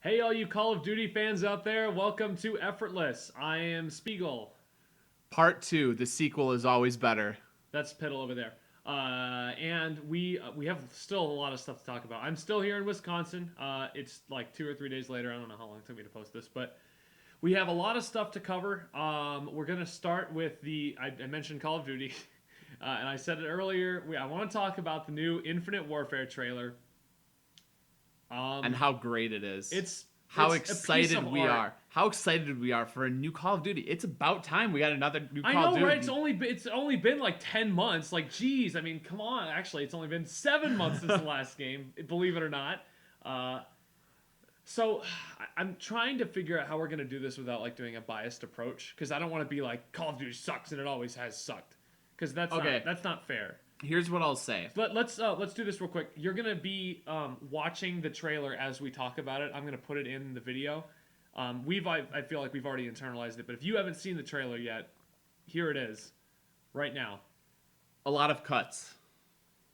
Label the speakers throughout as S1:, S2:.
S1: Hey, all you Call of Duty fans out there, welcome to Effortless. I am Spiegel.
S2: Part 2, the sequel is always better.
S1: That's Piddle over there. And we have still a lot of stuff to talk about. I'm still here in Wisconsin. It's like 2 or 3 days later. I don't know how long it took me to post this, but we have a lot of stuff to cover. We're gonna start with I mentioned Call of Duty, and I said it earlier. I want to talk about the new Infinite Warfare trailer.
S2: And how great it is.
S1: It's
S2: how
S1: it's a piece
S2: excited
S1: of
S2: we
S1: art.
S2: are. How excited we are for a new Call of Duty. It's about time we got another new
S1: I
S2: Call of
S1: know,
S2: Duty.
S1: right? It's only been like 10 months. Like, geez, I mean, come on. Actually, it's only been 7 months since the last game. Believe it or not. So I'm trying to figure out how we're gonna do this without like doing a biased approach, because I don't want to be like Call of Duty sucks and it always has sucked, because that's not fair.
S2: Here's what I'll say.
S1: But let's do this real quick. You're gonna be watching the trailer as we talk about it. I'm gonna put it in the video. I feel like we've already internalized it, but if you haven't seen the trailer yet, here it is, right now.
S2: A lot of cuts.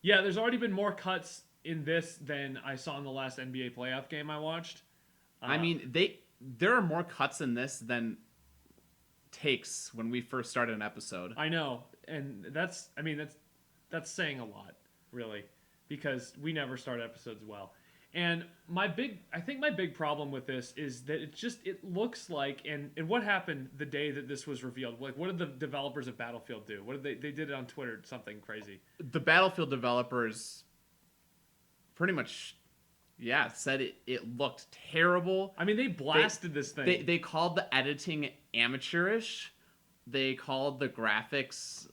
S1: Yeah, there's already been more cuts in this than I saw in the last NBA playoff game I watched.
S2: I mean, there are more cuts in this than takes when we first started an episode.
S1: I know, and that's saying a lot, really, because we never start episodes well. And I think my big problem with this is that it looks like, and what happened the day that this was revealed? Like, what did the developers of Battlefield do? What did they did it on Twitter, something crazy.
S2: The Battlefield developers pretty much, said it looked terrible.
S1: I mean, they blasted this thing.
S2: They called the editing amateurish. They called the graphics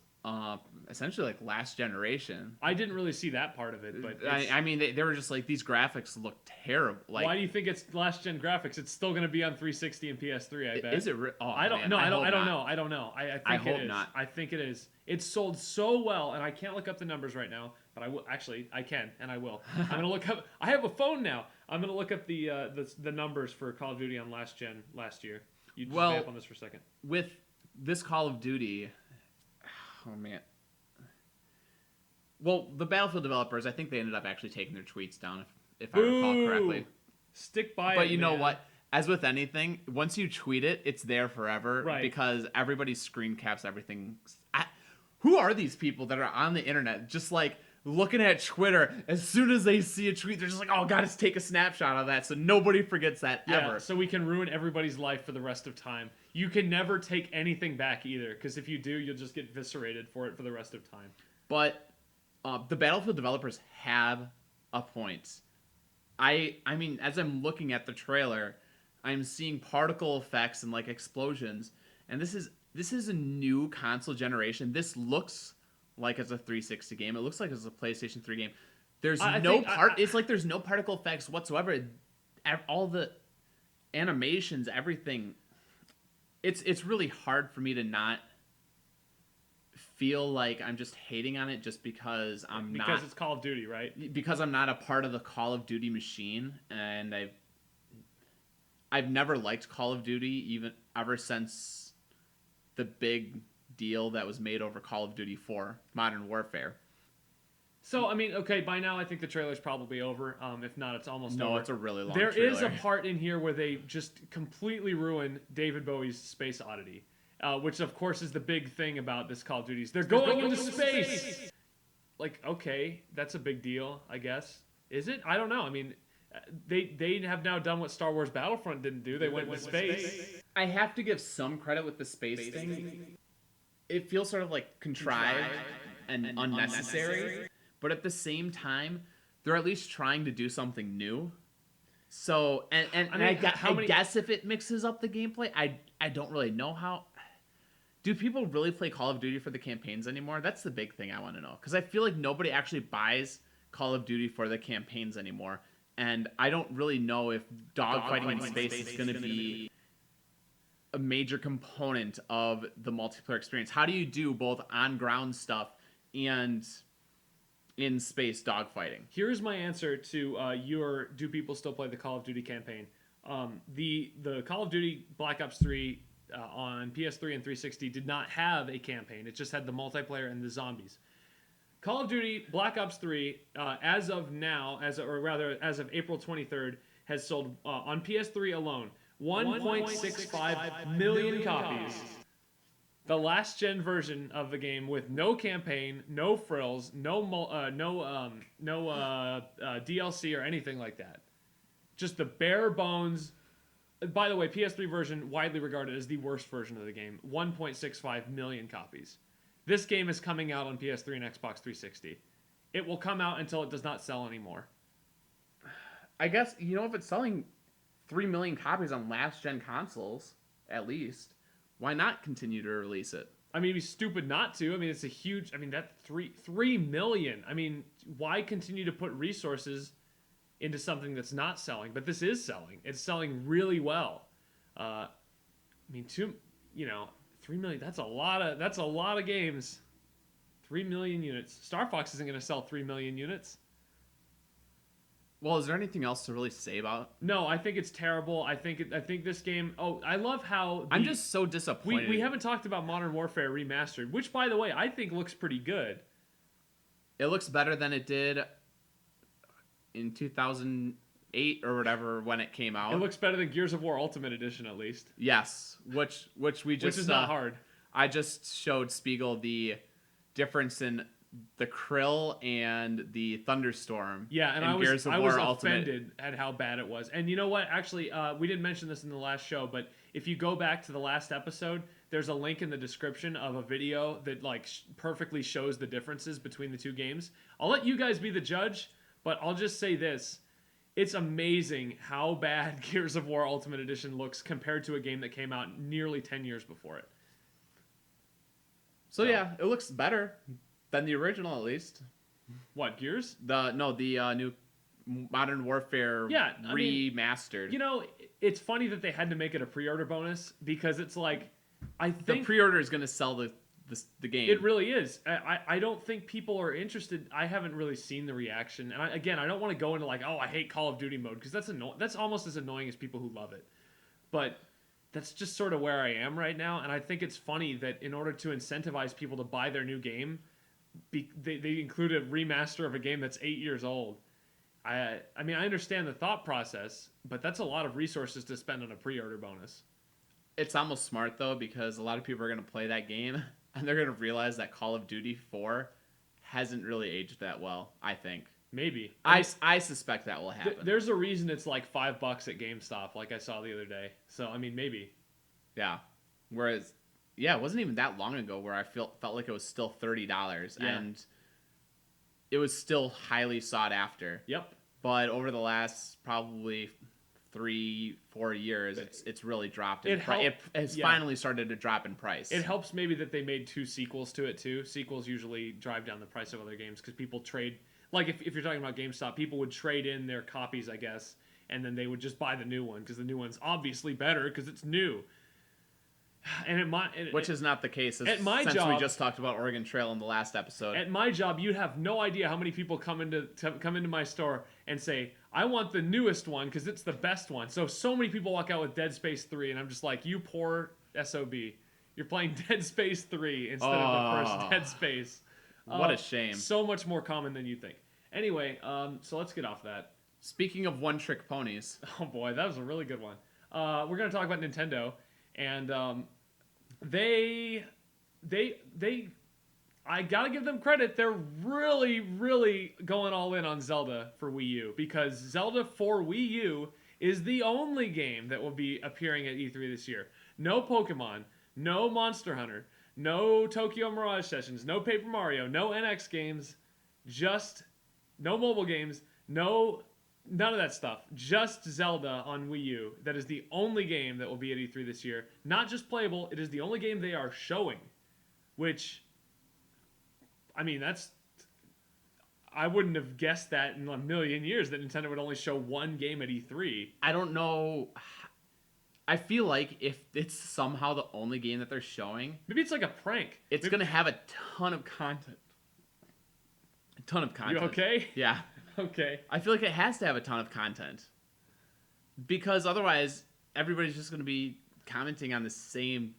S2: essentially like last generation.
S1: I didn't really see that part of it, but
S2: I mean, they were just like, these graphics look terrible. Like,
S1: why do you think it's last gen graphics? It's still going to be on 360 and PS3. I bet.
S2: Is it?
S1: I don't know. I don't know. I don't know. I think it is.
S2: Not.
S1: I think it is. It's sold so well, and I can't look up the numbers right now, but I will. Actually, I can, and I will. I'm gonna look up. I have a phone now. I'm gonna look up the numbers for Call of Duty on last gen last year. You just stay up on this for a second.
S2: With this Call of Duty, oh man. Well, the Battlefield developers, I think they ended up actually taking their tweets down, if I recall correctly.
S1: Stick by it,
S2: But you know
S1: man.
S2: what? As with anything, once you tweet it, it's there forever.
S1: Right.
S2: Because everybody screen caps everything. Who are these people that are on the internet just like looking at Twitter? As soon as they see a tweet, they're just like, oh, gotta take a snapshot of that so nobody forgets that ever.
S1: So we can ruin everybody's life for the rest of time. You can never take anything back either, because if you do, you'll just get eviscerated for it for the rest of time.
S2: But the Battlefield developers have a point. I mean, as I'm looking at the trailer, I'm seeing particle effects and like explosions, and this is a new console generation. This looks like it's a 360 game. It looks like it's a PlayStation 3 game. There's it's like there's no particle effects whatsoever. All the animations, everything. It's really hard for me to not feel like I'm just hating on it just because
S1: it's Call of Duty, right?
S2: Because I'm not a part of the Call of Duty machine, and I've never liked Call of Duty even ever since the big deal that was made over Call of Duty 4 Modern Warfare.
S1: So, I mean, okay, by now I think the trailer's probably over. If not, it's almost over.
S2: No, it's a really long
S1: trailer. There is a
S2: trailer.
S1: part in here where they just completely ruin David Bowie's Space Oddity, which, of course, is the big thing about this Call of Duty. They're going into space! Like, okay, that's a big deal, I guess. Is it? I don't know. I mean, they have now done what Star Wars Battlefront didn't do. They went into space.
S2: I have to give some credit with the space thing. It feels sort of like contrived and unnecessary. But at the same time, they're at least trying to do something new. So, I guess if it mixes up the gameplay, I don't really know how. Do people really play Call of Duty for the campaigns anymore? That's the big thing I want to know. Because I feel like nobody actually buys Call of Duty for the campaigns anymore. And I don't really know if dogfighting in space is going to be a major component of the multiplayer experience. How do you do both on-ground stuff and in space dogfighting?
S1: Here's my answer to your do people still play the Call of Duty campaign. The Call of Duty Black Ops 3 on PS3 and 360 did not have a campaign. It just had the multiplayer and the zombies. Call of Duty Black Ops 3, as of now, as of April 23rd, has sold on PS3 alone 1.65 million copies. The last gen version of the game with no campaign, no frills, no DLC or anything like that. Just the bare bones. By the way, PS3 version widely regarded as the worst version of the game. 1.65 million copies. This game is coming out on PS3 and Xbox 360. It will come out until it does not sell anymore.
S2: I guess, if it's selling 3 million copies on last gen consoles, at least, why not continue to release it?
S1: I mean, it'd be stupid not to. I mean, it's a huge. I mean, that 3 million. I mean, why continue to put resources into something that's not selling? But this is selling. It's selling really well. I mean, 3 million. That's a lot of games. 3 million units. Star Fox isn't going to sell 3 million units.
S2: Well, is there anything else to really say about?
S1: No, I think it's terrible. I think this game. Oh, I love how
S2: I'm just so disappointed.
S1: We haven't talked about Modern Warfare Remastered, which, by the way, I think looks pretty good.
S2: It looks better than it did in 2008 or whatever when it came out.
S1: It looks better than Gears of War Ultimate Edition, at least.
S2: Yes, which we just.
S1: Which is not hard.
S2: I just showed Spiegel the difference in the Krill and the Thunderstorm.
S1: Yeah, and I was offended at how bad it was. And you know what? Actually, we didn't mention this in the last show, but if you go back to the last episode, there's a link in the description of a video that perfectly shows the differences between the two games. I'll let you guys be the judge, but I'll just say this. It's amazing how bad Gears of War Ultimate Edition looks compared to a game that came out nearly 10 years before it.
S2: So yeah, it looks better than the original, at least.
S1: What, Gears?
S2: The new Modern Warfare remastered.
S1: It's funny that they had to make it a pre-order bonus because it's like, I think
S2: the pre-order is going to sell the game.
S1: It really is. I don't think people are interested. I haven't really seen the reaction, and I don't want to go into I hate Call of Duty mode because that's almost as annoying as people who love it. But that's just sort of where I am right now, and I think it's funny that in order to incentivize people to buy their new game, they include a remaster of a game that's 8 years old. I mean, I understand the thought process, but that's a lot of resources to spend on a pre-order bonus.
S2: It's almost smart, though, because a lot of people are going to play that game, and they're going to realize that Call of Duty 4 hasn't really aged that well, I think.
S1: Maybe.
S2: I suspect that will happen.
S1: There's a reason it's like $5 at GameStop, like I saw the other day. So, I mean, maybe.
S2: Yeah. Whereas, it wasn't even that long ago where I felt like it was still $30, and it was still highly sought after.
S1: Yep.
S2: But over the last probably 3-4 years, it's really dropped. It has finally started to drop in price.
S1: It helps maybe that they made 2 sequels to it too. Sequels usually drive down the price of other games because people trade. Like if you're talking about GameStop, people would trade in their copies, I guess, and then they would just buy the new one because the new one's obviously better because it's new. And
S2: which is not the case since we just talked about Oregon Trail in the last episode.
S1: At my job, you'd have no idea how many people come into my store and say, I want the newest one because it's the best one. So many people walk out with Dead Space 3, and I'm just like, you poor SOB. You're playing Dead Space 3 instead of the first Dead Space.
S2: What a shame.
S1: So much more common than you think. Anyway, so let's get off that. Speaking
S2: of one-trick ponies.
S1: Oh boy, that was a really good one. We're going to talk about Nintendo, and they I gotta give them credit. They're really, really going all in on Zelda for Wii U because Zelda for Wii U is the only game that will be appearing at E3 this year. No Pokemon, no Monster Hunter, no Tokyo Mirage Sessions, no Paper Mario, no NX games, just no mobile games, none of that stuff. Just Zelda on Wii U. That is the only game that will be at E3 this year. Not just playable, it is the only game they are showing. Which, I mean, I wouldn't have guessed that in a million years that Nintendo would only show one game at E3.
S2: I don't know. I feel like if it's somehow the only game that they're showing...
S1: Maybe it's like a prank.
S2: It's going to have a ton of content. A ton of content.
S1: You okay?
S2: Yeah.
S1: Okay.
S2: I feel like it has to have a ton of content. Because otherwise, everybody's just going to be commenting on the same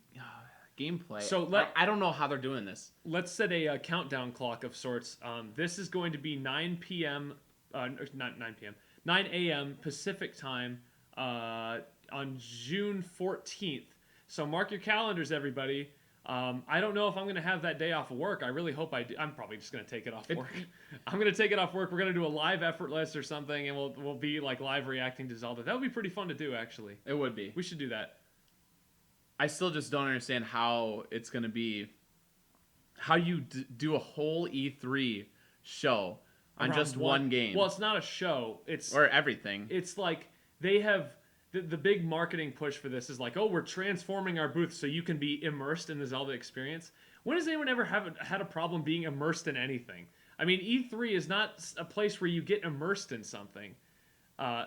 S2: gameplay.
S1: So
S2: I don't know how they're doing this.
S1: Let's set a countdown clock of sorts. This is going to be 9 p.m. Not 9 p.m. 9 a.m. Pacific time on June 14th. So mark your calendars, everybody. I don't know if I'm going to have that day off of work. I really hope I do. I'm probably just going to take it off work. I'm going to take it off work. We're going to do a live Effortless or something, and we'll be like live reacting to Zelda. That would be pretty fun to do, actually.
S2: It would be.
S1: We should do that.
S2: I still just don't understand how it's going to be. How you do a whole E3 show on
S1: Around
S2: just one game.
S1: Well, it's not a show.
S2: Or everything.
S1: It's like they have the big marketing push for this is like, oh, we're transforming our booth so you can be immersed in the Zelda experience. When has anyone ever had a problem being immersed in anything? I mean, E3 is not a place where you get immersed in something.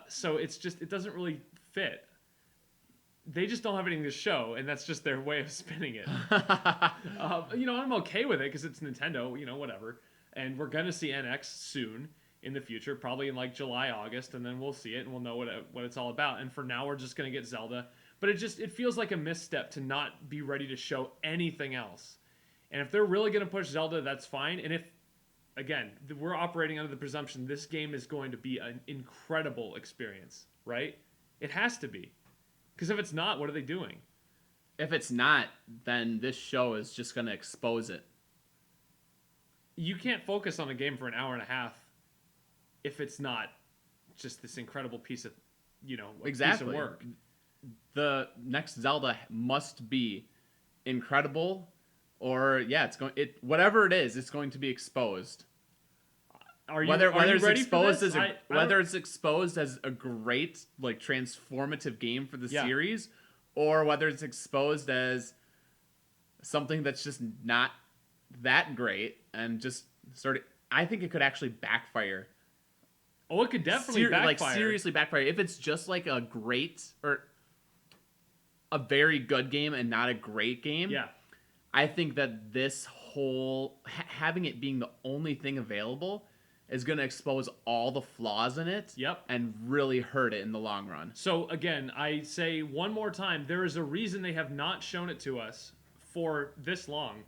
S1: So it's just, it doesn't really fit. They just don't have anything to show, and that's just their way of spinning it. I'm okay with it because it's Nintendo, whatever. And we're going to see NX soon in the future, probably in like July, August, and then we'll see it and we'll know what it's all about. And for now, we're just going to get Zelda. But it feels like a misstep to not be ready to show anything else. And if they're really going to push Zelda, that's fine. And if, again, we're operating under the presumption this game is going to be an incredible experience, right? It has to be. Because if it's not, what are they doing?
S2: If it's not, then this show is just going to expose it.
S1: You can't focus on a game for an hour and a half if it's not just this incredible piece of,
S2: exactly.
S1: piece of work.
S2: The next Zelda must be incredible, or whatever it is, it's going to be exposed. Whether it's exposed as a great like transformative game for the series, or whether it's exposed as something that's just not that great and just I think it could actually backfire.
S1: Oh, it could definitely backfire.
S2: Like seriously backfire if it's just like a great or a very good game and not a great game.
S1: Yeah,
S2: I think that this whole having it being the only thing available is going to expose all the flaws in it.
S1: Yep.
S2: And really hurt it in the long run.
S1: So again, I say one more time, there is a reason they have not shown it to us for this long.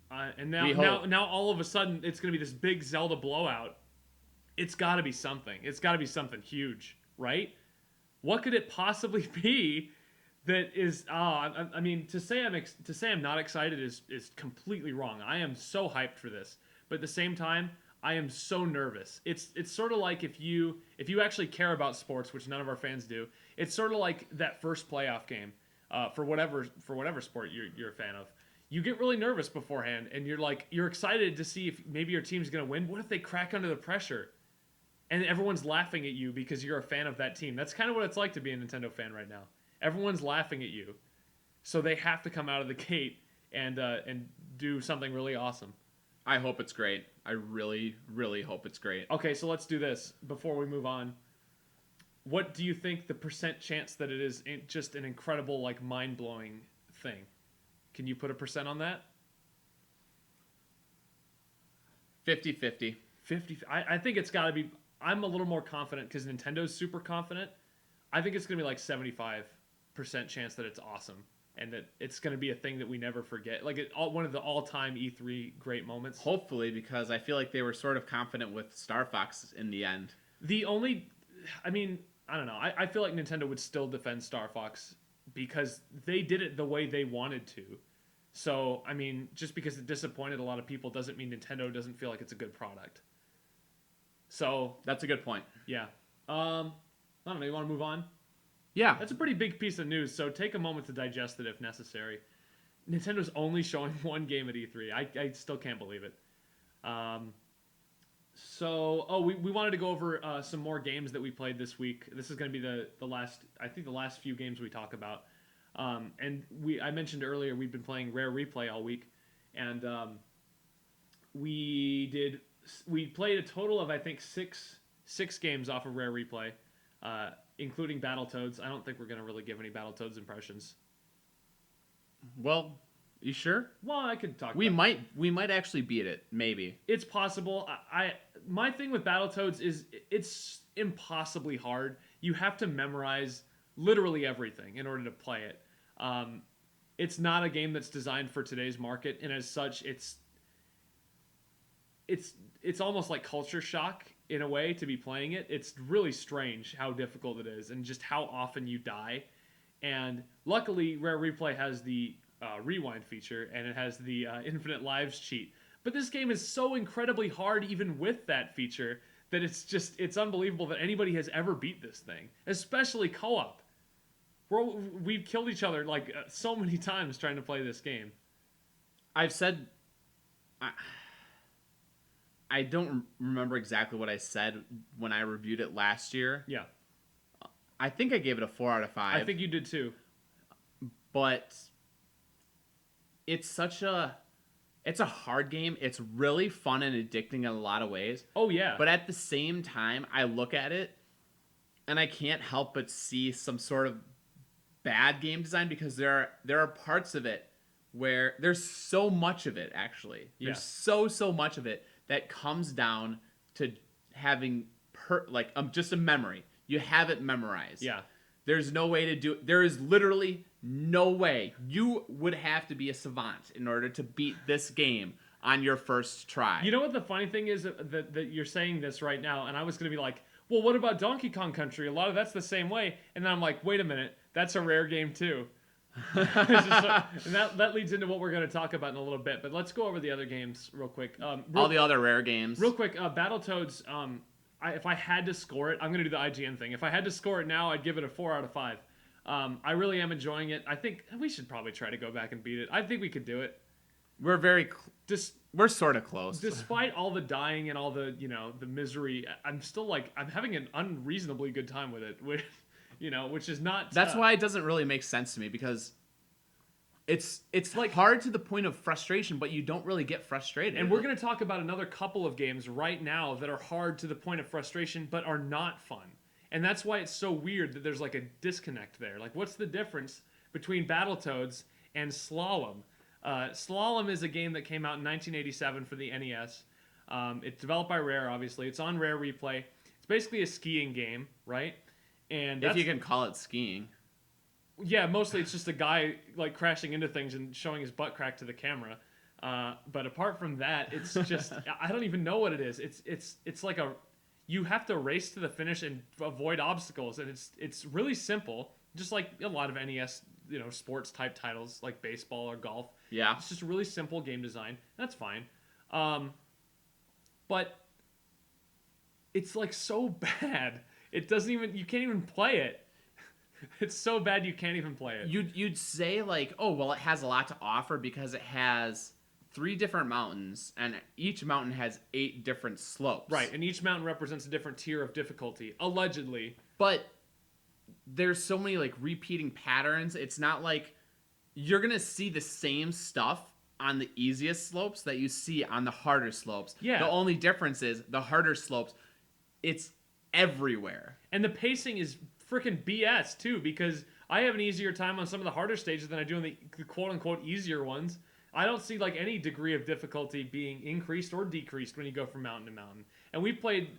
S1: And now all of a sudden it's going to be this big Zelda blowout. It's got to be something. It's got to be something huge, right? What could it possibly be that is? I mean, to say I'm not excited is completely wrong. I am so hyped for this, but at the same time, I am so nervous. It's sort of like if you actually care about sports, which none of our fans do. It's sort of like that first playoff game for whatever sport you're a fan of. You get really nervous beforehand, and you're excited to see if maybe your team's going to win. What if they crack under the pressure, and everyone's laughing at you because you're a fan of that team? That's kind of what it's like to be a Nintendo fan right now. Everyone's laughing at you, so they have to come out of the gate and do something really awesome.
S2: I hope it's great. I really, really hope it's great.
S1: Okay, so let's do this before we move on. What do you think the percent chance that it is just an incredible, like, mind-blowing thing? Can you put a percent on that?
S2: 50-50.
S1: 50. I think it's got to be... I'm a little more confident because Nintendo's super confident. I think it's going to be like 75% chance that it's awesome. And that it's going to be a thing that we never forget. Like one of the all-time E3 great moments.
S2: Hopefully, because I feel like they were sort of confident with Star Fox in the end.
S1: I don't know. I feel like Nintendo would still defend Star Fox because they did it the way they wanted to. So, I mean, just because it disappointed a lot of people doesn't mean Nintendo doesn't feel like it's a good product. So...
S2: That's a good point.
S1: Yeah. I don't know. You want to move on?
S2: Yeah.
S1: That's a pretty big piece of news, so take a moment to digest it if necessary. Nintendo's only showing one game at E3. I still can't believe it. We wanted to go over some more games that we played this week. This is going to be the last few games we talk about. I mentioned earlier we've been playing Rare Replay all week, and we played a total of I think six games off of Rare Replay. Including Battletoads. I don't think we're going to really give any Battletoads impressions.
S2: Well, you sure?
S1: Well, I could talk
S2: We might actually beat it, maybe.
S1: It's possible. My thing with Battletoads is it's impossibly hard. You have to memorize literally everything in order to play it. It's not a game that's designed for today's market, and as such, it's almost like culture shock in a way to be playing it. It's really strange how difficult it is and just how often you die. And luckily, Rare Replay has the rewind feature and it has the infinite lives cheat. But this game is so incredibly hard, even with that feature, that it's unbelievable that anybody has ever beat this thing, especially co-op. We've killed each other like so many times trying to play this game.
S2: I've said, I don't remember exactly what I said when I reviewed it last year.
S1: Yeah,
S2: I think I gave it a 4 out of 5.
S1: I think you did too.
S2: But it's a hard game. It's really fun and addicting in a lot of ways.
S1: Oh yeah.
S2: But at the same time, I look at it and I can't help but see some sort of bad game design, because there are parts of it where there's so much of it, actually. There's so much of it that comes down to having just a memory. You have it memorized.
S1: Yeah.
S2: There's no way to do it. There is literally no way. You would have to be a savant in order to beat this game on your first try.
S1: You know what the funny thing is that you're saying this right now, and I was going to be like, well, what about Donkey Kong Country? A lot of that's the same way. And then I'm like, wait a minute, that's a Rare game too. And that leads into what we're going to talk about in a little bit. But let's go over the other games real quick.
S2: All the other Rare games.
S1: Real quick, Battletoads, if I had to score it, I'm going to do the IGN thing. If I had to score it now, I'd give it a 4 out of 5. I really am enjoying it. I think we should probably try to go back and beat it. I think we could do it.
S2: We're we're sort of close.
S1: Despite all the dying and all the, the misery, I'm still I'm having an unreasonably good time with it, which is not...
S2: That's why it doesn't really make sense to me, because it's like hard to the point of frustration, but you don't really get frustrated.
S1: And we're going to talk about another couple of games right now that are hard to the point of frustration, but are not fun. And that's why it's so weird that there's a disconnect there. What's the difference between Battletoads and Slalom? Slalom is a game that came out in 1987 for the NES. It's developed by Rare, obviously. It's on Rare Replay. It's basically a skiing game, right? And
S2: if you can call it skiing.
S1: Yeah, mostly it's just a guy crashing into things and showing his butt crack to the camera. But apart from that, it's just I don't even know what it is. It's like you have to race to the finish and avoid obstacles, and it's really simple, just like a lot of NES sports type titles like baseball or golf.
S2: Yeah,
S1: it's just a really simple game design. That's fine, but it's so bad. It doesn't even you can't even play it. It's so bad you can't even play it.
S2: You'd say oh well, it has a lot to offer because it has 3 different mountains, and each mountain has 8 different slopes.
S1: Right, and each mountain represents a different tier of difficulty, allegedly.
S2: But there's so many repeating patterns. It's not you're gonna see the same stuff on the easiest slopes that you see on the harder slopes.
S1: Yeah.
S2: The only difference is the harder slopes, it's everywhere.
S1: And the pacing is freaking BS too, because I have an easier time on some of the harder stages than I do on the quote-unquote easier ones. I don't see any degree of difficulty being increased or decreased when you go from mountain to mountain. And we played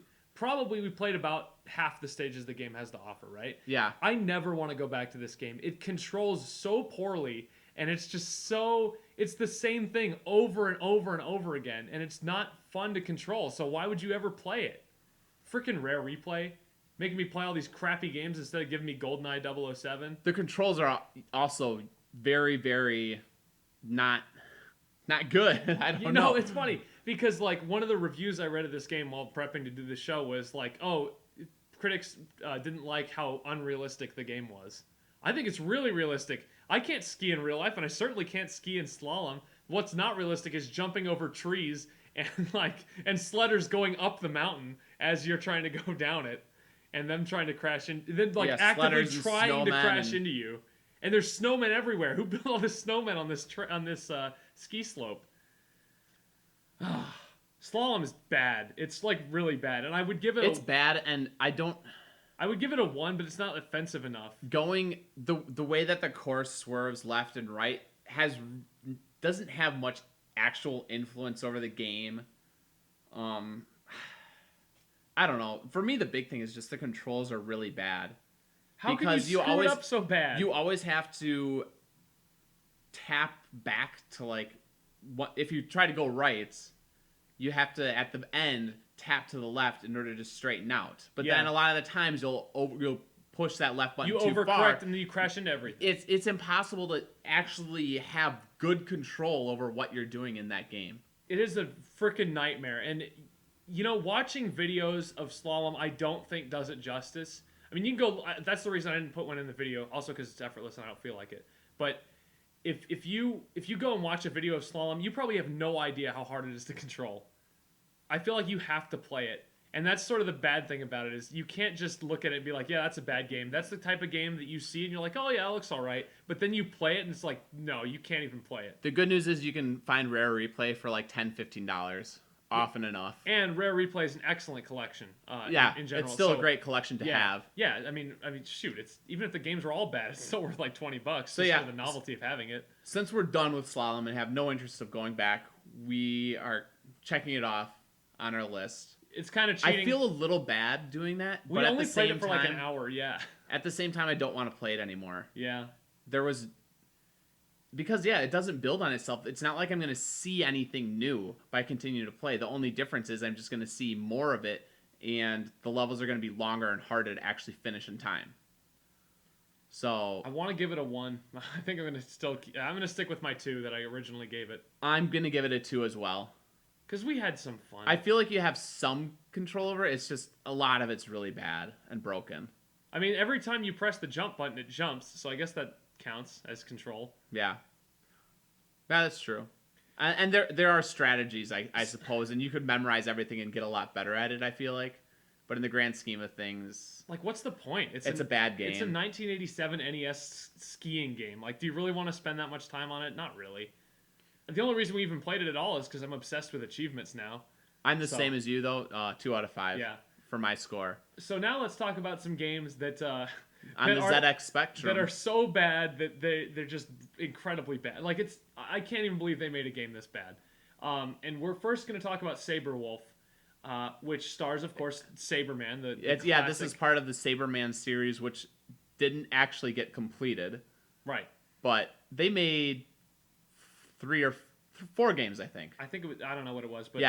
S1: about half the stages the game has to offer, right?
S2: Yeah.
S1: I never want to go back to this game. It controls so poorly, and it's just it's the same thing over and over and over again, and it's not fun to control. So why would you ever play it? Freaking Rare Replay, making me play all these crappy games instead of giving me GoldenEye 007.
S2: The controls are also very, very not good. I don't know.
S1: It's funny because one of the reviews I read of this game while prepping to do the show was critics didn't like how unrealistic the game was. I think it's really realistic. I can't ski in real life, and I certainly can't ski in slalom. What's not realistic is jumping over trees and and sledders going up the mountain as you're trying to go down it, and them trying to crash in, then actively trying to crash into you. And there's snowmen everywhere. Who built all this snowmen on this ski slope? Slalom is bad. It's really bad, and I would give it.
S2: It's bad, and
S1: I would give it a 1, but it's not offensive enough.
S2: Going the way that the course swerves left and right doesn't have much actual influence over the game. I don't know. For me, the big thing is just the controls are really bad.
S1: How can you screw it up so bad?
S2: You always have to tap back to what if you try to go right, you have to at the end tap to the left in order to straighten out. But
S1: Yeah.
S2: then a lot of the times you'll push that left button
S1: You
S2: too
S1: overcorrect
S2: far.
S1: and then you crash into everything.
S2: It's impossible to actually have good control over what you're doing in that game.
S1: It is a freaking nightmare. And, watching videos of slalom, I don't think does it justice. I mean, you can go... That's the reason I didn't put one in the video. Also because it's effortless and I don't feel like it. But if you go and watch a video of slalom, you probably have no idea how hard it is to control. I feel like you have to play it. And that's sort of the bad thing about it is you can't just look at it and be like, yeah, that's a bad game. That's the type of game that you see and you're like, oh, yeah, it looks all right. But then you play it and it's like, no, you can't even play it.
S2: The good news is you can find Rare Replay for like $10, $15 often enough.
S1: And Rare Replay is an excellent collection in general.
S2: It's still a great collection to have.
S1: Yeah, I mean, shoot, it's even if the games were all bad, it's still worth like $20
S2: So
S1: just for the novelty of having it.
S2: Since we're done with Slalom and have no interest of going back, we are checking it off on our list.
S1: It's kind of cheating.
S2: I feel a little bad doing that,
S1: we
S2: but
S1: only
S2: at the
S1: played
S2: same
S1: it for
S2: time,
S1: like an hour, yeah.
S2: At the same time, I don't want to play it anymore.
S1: Yeah.
S2: Because it doesn't build on itself. It's not like I'm going to see anything new by continuing to play. The only difference is I'm just going to see more of it, and the levels are going to be longer and harder to actually finish in time. So
S1: I want to give it a 1. I think I'm going to stick with my 2 that I originally gave it.
S2: I'm going to give it a 2 as well.
S1: Because we had some fun.
S2: I feel like you have some control over it. It's just a lot of it's really bad and broken.
S1: I mean, every time you press the jump button, it jumps. So I guess that counts as control.
S2: Yeah, that's true. And there are strategies, I suppose, and you could memorize everything and get a lot better at it, I feel like. But in the grand scheme of things...
S1: Like, what's the point?
S2: It's a bad game.
S1: It's a 1987 NES skiing game. Like, do you really want to spend that much time on it? Not really. The only reason we even played it at all is because I'm obsessed with achievements now.
S2: I'm the same as you, though. 2 out of 5 for my score.
S1: So now let's talk about some games that...
S2: on the ZX Spectrum.
S1: That are so bad that they're just incredibly bad. Like, I can't even believe they made a game this bad. And we're first going to talk about Saberwolf, which stars, of course, Saberman.
S2: This is part of the Saberman series, which didn't actually get completed.
S1: Right.
S2: But they made 3 or 4 games, I think.
S1: I think it was, I don't know what it was, but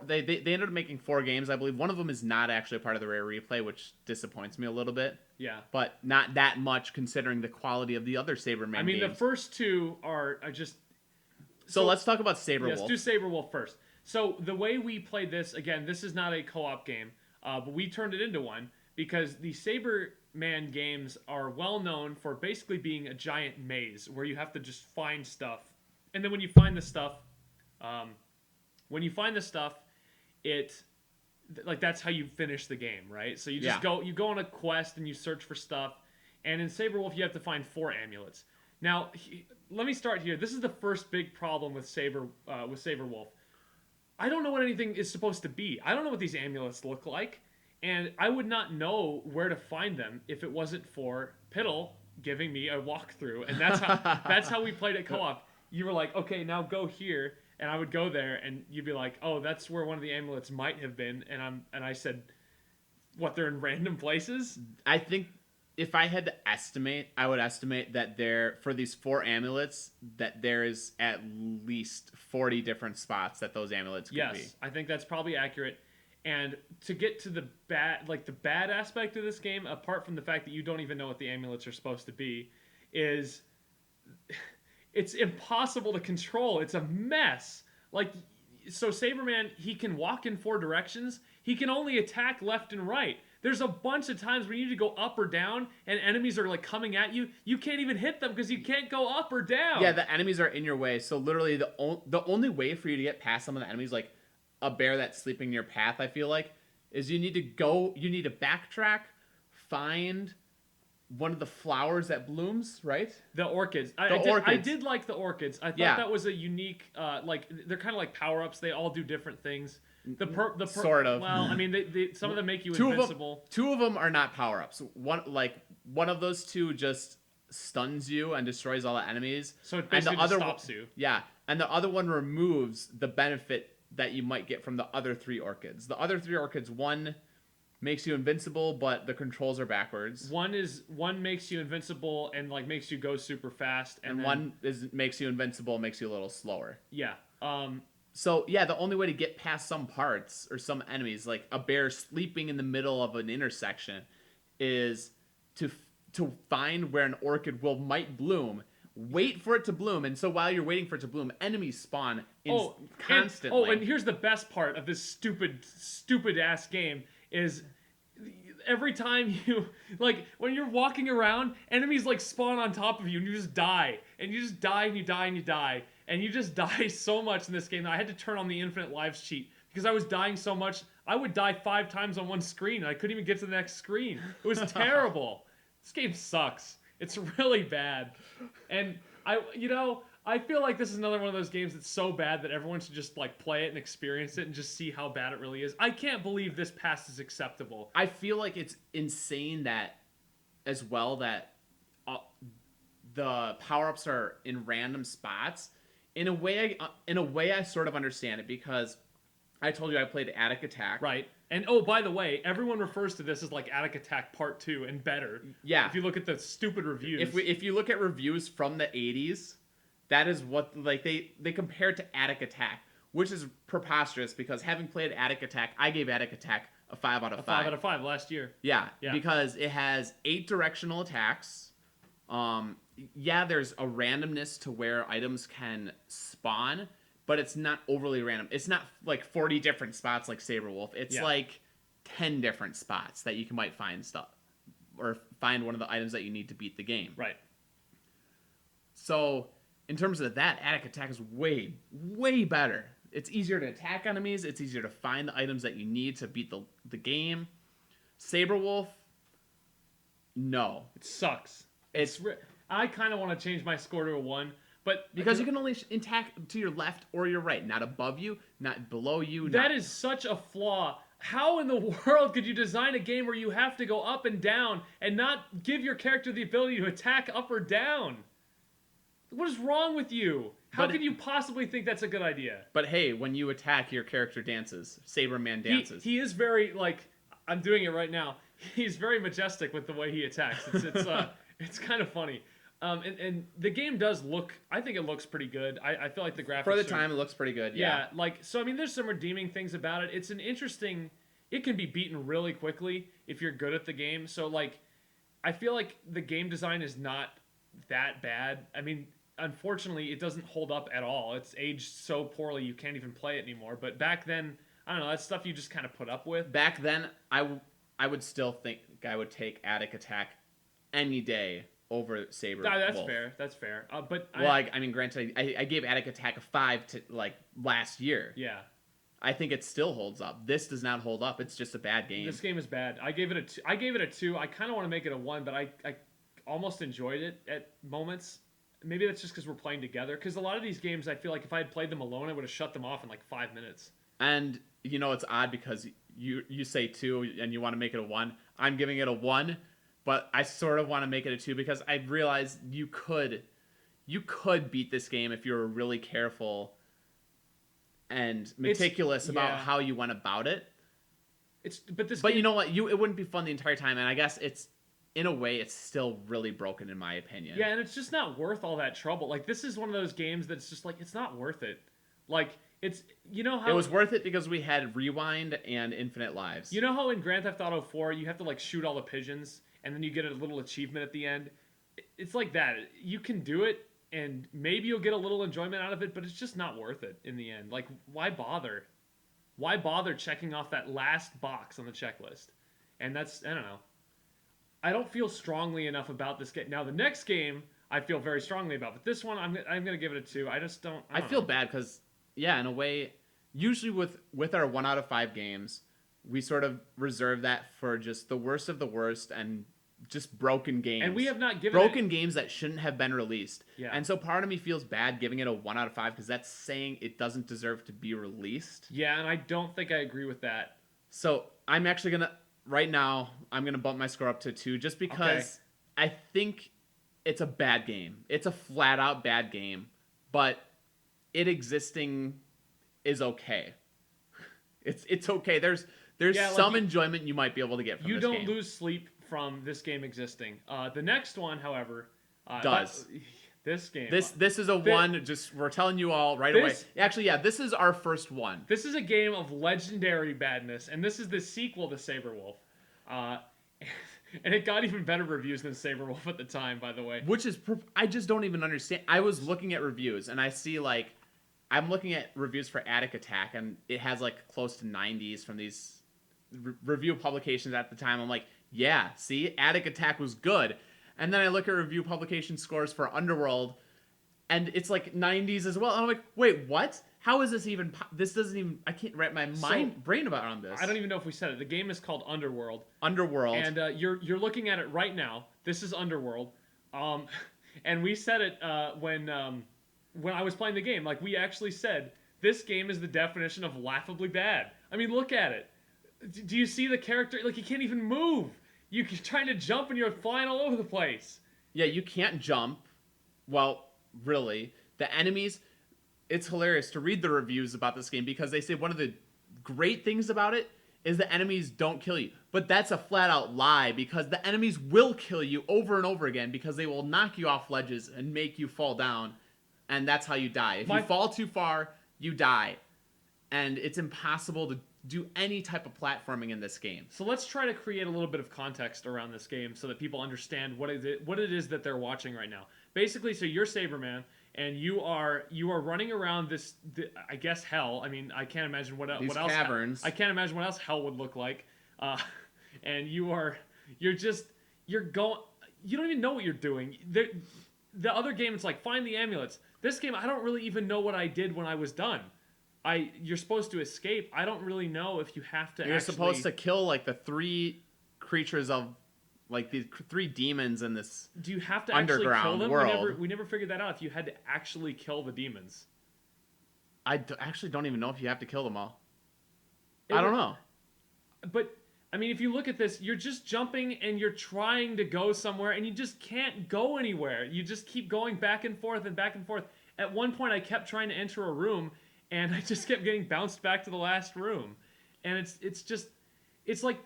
S2: they ended up making 4 games. I believe one of them is not actually a part of the Rare Replay, which disappoints me a little bit.
S1: Yeah,
S2: but not that much considering the quality of the other Saberman games.
S1: I mean, the first 2 are just.
S2: So let's talk about Saberwolf.
S1: Let's do Saberwolf first. So the way we played this, again, this is not a co-op game, but we turned it into one because the Saberman games are well known for basically being a giant maze where you have to just find stuff. And then when you find the stuff, that's how you finish the game, right? So you just go on a quest and you search for stuff. And in Saberwolf, you have to find 4 amulets. Now, let me start here. This is the first big problem with Saberwolf. I don't know what anything is supposed to be. I don't know what these amulets look like, and I would not know where to find them if it wasn't for Piddle giving me a walkthrough, and that's how we played it co-op. You were like, okay, now go here, and I would go there, and you'd be like, oh, that's where one of the amulets might have been, and I said, what, they're in random places?
S2: I think if I had to estimate, I would estimate that for these 4 amulets, that there is at least 40 different spots that those amulets could be.
S1: Yes, I think that's probably accurate. And to get to the bad aspect of this game, apart from the fact that you don't even know what the amulets are supposed to be, is it's impossible to control. It's a mess. Like, so Saberman, he can walk in 4 directions. He can only attack left and right. There's a bunch of times where you need to go up or down, and enemies are like coming at you. You can't even hit them because you can't go up or down.
S2: Yeah, the enemies are in your way. So literally, the only way for you to get past some of the enemies, like a bear that's sleeping in your path, I feel like, is you need to backtrack, find one of the flowers that blooms, right?
S1: The orchids.
S2: Orchids.
S1: I did like the orchids. I thought that was a unique, they're kind of like power-ups. They all do different things.
S2: Sort of.
S1: Well, I mean, some of them make you invincible.
S2: 2 of them are not power-ups. One of those 2 just stuns you and destroys all the enemies.
S1: So it basically just stops you.
S2: Yeah, and the other one removes the benefit that you might get from the other 3 orchids. The other 3 orchids, one makes you invincible, but the controls are backwards.
S1: One makes you invincible and like makes you go super fast,
S2: and one makes you invincible, makes you a little slower.
S1: Yeah.
S2: So yeah, the only way to get past some parts or some enemies, like a bear sleeping in the middle of an intersection, is to to find where an orchid might bloom, wait for it to bloom, and so while you're waiting for it to bloom, enemies spawn constantly.
S1: And here's the best part of this stupid ass game is every time you like when you're walking around, enemies like spawn on top of you and you just die. And you just die and you die and you die. And you just die so much in this game that I had to turn on the infinite lives cheat because I was dying so much. I would die 5 times on one screen and I couldn't even get to the next screen. It was terrible. This game sucks. It's really bad. And I feel like this is another one of those games that's so bad that everyone should just like play it and experience it and just see how bad it really is. I can't believe this pass is acceptable.
S2: I feel like it's insane that as well that the power-ups are in random spots. In a way, I sort of understand it because I told you I played Attic Attack.
S1: Right. And oh, by the way, everyone refers to this as like Attic Attack Part 2 and better.
S2: Yeah.
S1: If you look at the stupid reviews.
S2: If you look at reviews from the 80s, that is what like they compare it to Attic Attack, which is preposterous because having played Attic Attack, I gave Attic Attack a 5 out of 5.
S1: 5 out of 5 last year.
S2: Yeah, because it has 8 directional attacks. Yeah, there's a randomness to where items can spawn, but it's not overly random. It's not like 40 different spots like Saberwolf. It's like 10 different spots that you might find stuff or find one of the items that you need to beat the game.
S1: Right.
S2: So, in terms of that, Attic Attack is way, way better. It's easier to attack enemies. It's easier to find the items that you need to beat the game. Saberwolf, no.
S1: It sucks. I kind of want to change my score to a 1, but
S2: because you can only attack to your left or your right, not above you, not below you.
S1: That is such a flaw. How in the world could you design a game where you have to go up and down and not give your character the ability to attack up or down? What is wrong with you? How could you possibly think that's a good idea?
S2: But hey, when you attack, your character dances. Saberman dances.
S1: He is very, like, I'm doing it right now. He's very majestic with the way he attacks. It's kind of funny. And the game does look, I think it looks pretty good. I feel like the graphics
S2: for the time, it looks pretty good. Yeah.
S1: So I mean, there's some redeeming things about it. It's an interesting, it can be beaten really quickly if you're good at the game. So like, I feel like the game design is not that bad. I mean, unfortunately, it doesn't hold up at all. It's aged so poorly you can't even play it anymore. But back then, I don't know, that's stuff you just kind of put up with.
S2: Back then, I would still think I would take Attic Attack any day over Saber.
S1: That's fair. That's fair. But
S2: I mean, granted, I gave Attic Attack a 5 to like last year.
S1: Yeah.
S2: I think it still holds up. This does not hold up. It's just a bad game.
S1: This game is bad. I gave it a 2. I kind of want to make it a 1, but I almost enjoyed it at moments. Maybe that's just because we're playing together. Because a lot of these games, I feel like if I had played them alone, I would have shut them off in like 5 minutes.
S2: And you know, it's odd because you say 2 and you want to make it a 1. I'm giving it a 1. But I sort of want to make it a 2 because I realized you could beat this game if you were really careful and meticulous about how you went about it. But you know what? It wouldn't be fun the entire time, and I guess it's in a way it's still really broken in my opinion.
S1: Yeah, and it's just not worth all that trouble. Like this is one of those games that's just like it's not worth it. Like it's how
S2: it was worth it because we had rewind and infinite lives.
S1: You know how in Grand Theft Auto 4 you have to like shoot all the pigeons and then you get a little achievement at the end? It's like that. You can do it and maybe you'll get a little enjoyment out of it, but it's just not worth it in the end. Like why bother? Why bother checking off that last box on the checklist? And that's, I don't know. I don't feel strongly enough about this game. Now the next game I feel very strongly about, but this one I'm going to give it a 2. I just don't
S2: I feel bad cuz yeah, in a way usually with our 1 out of 5 games, we sort of reserve that for just the worst of the worst and just broken games.
S1: And we have not given
S2: broken games that shouldn't have been released.
S1: Yeah.
S2: And so part of me feels bad giving it a 1 out of 5 because that's saying it doesn't deserve to be released.
S1: Yeah, and I don't think I agree with that.
S2: So I'm actually going to, right now, I'm going to bump my score up to 2 just because I think it's a bad game. It's a flat out bad game, but it existing is okay. It's okay. There's some enjoyment you might be able to get from this game.
S1: You don't lose sleep from this game existing. The next one, however,
S2: does.
S1: This game.
S2: This is a one. Just we're telling you all right away. Actually, yeah, this is our first one.
S1: This is a game of legendary badness, and this is the sequel to Saberwolf. And it got even better reviews than Saberwolf at the time, by the way.
S2: Which is, I just don't even understand. I was looking at reviews, and I see, like, I'm looking at reviews for Attic Attack, and it has, like, close to 90s from these review publications at the time. I'm like, yeah, see, Attic Attack was good. And then I look at review publication scores for Underwurlde, and it's like 90s as well. And I'm like, wait, what? How is this even? This doesn't even. I can't wrap my brain about on this.
S1: I don't even know if we said it. The game is called Underwurlde.
S2: Underwurlde.
S1: And you're looking at it right now. This is Underwurlde. And we said it when I was playing the game. Like, we actually said this game is the definition of laughably bad. I mean, look at it. Do you see the character? Like, you can't even move. You're trying to jump and you're flying all over the place.
S2: Yeah, you can't jump. Well, really. The enemies... It's hilarious to read the reviews about this game because they say one of the great things about it is the enemies don't kill you. But that's a flat-out lie because the enemies will kill you over and over again because they will knock you off ledges and make you fall down. And that's how you die. If you fall too far, you die. And it's impossible to do any type of platforming in this game.
S1: So let's try to create a little bit of context around this game so that people understand what it is that they're watching right now. Basically, so you're Saberman, and you are running around I guess hell. I mean, I can't imagine what else
S2: caverns.
S1: I can't imagine what else hell would look like. And you're going. You don't even know what you're doing. The other game, it's like find the amulets. This game, I don't really even know what I did when I was done. You're supposed to escape. I don't really know if you have to.
S2: You're supposed to kill like the 3 creatures of. Like the 3 demons in this
S1: do you have to
S2: underground
S1: actually kill them?
S2: world.
S1: We never figured that out. If you had to actually kill the demons,
S2: I actually don't even know if you have to kill them all. I don't know.
S1: But I mean, if you look at this, you're just jumping and you're trying to go somewhere, and you just can't go anywhere. You just keep going back and forth and back and forth. At one point, I kept trying to enter a room, and I just kept getting bounced back to the last room. And it's like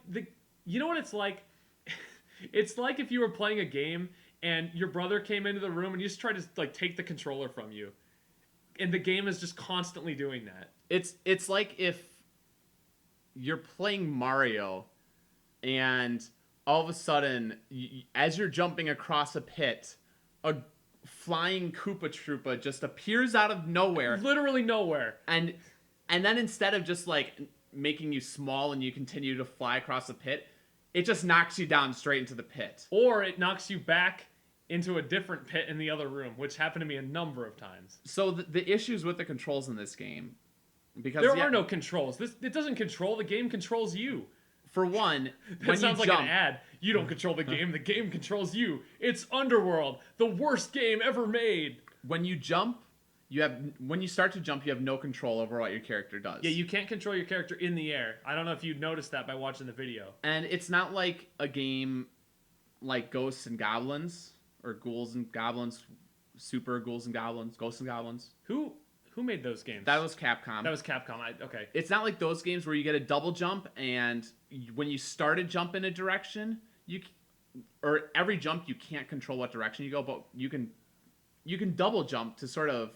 S1: you know what it's like. It's like if you were playing a game and your brother came into the room and you just tried to like take the controller from you, and the game is just constantly doing that.
S2: It's like if you're playing Mario, and all of a sudden, as you're jumping across a pit, a flying Koopa Troopa just appears out of nowhere,
S1: literally nowhere,
S2: and then instead of just like making you small and you continue to fly across the pit. It just knocks you down straight into the pit.
S1: Or it knocks you back into a different pit in the other room, which happened to me a number of times.
S2: So the issues with the controls in this game... because
S1: there are no controls. It doesn't control. The game controls you.
S2: For one,
S1: that sounds like an ad. You don't control the game. The game controls you. It's Underwurlde, the worst game ever made.
S2: When you jump... when you start to jump, you have no control over what your character does.
S1: Yeah, you can't control your character in the air. I don't know if you noticed that by watching the video.
S2: And it's not like a game like Ghosts and Goblins or Ghouls and Goblins, Super Ghouls and Goblins, Ghosts and Goblins.
S1: Who made those games?
S2: That was Capcom.
S1: Okay.
S2: It's not like those games where you get a double jump, and when you start to jump in a direction, or every jump you can't control what direction you go, but you can double jump to sort of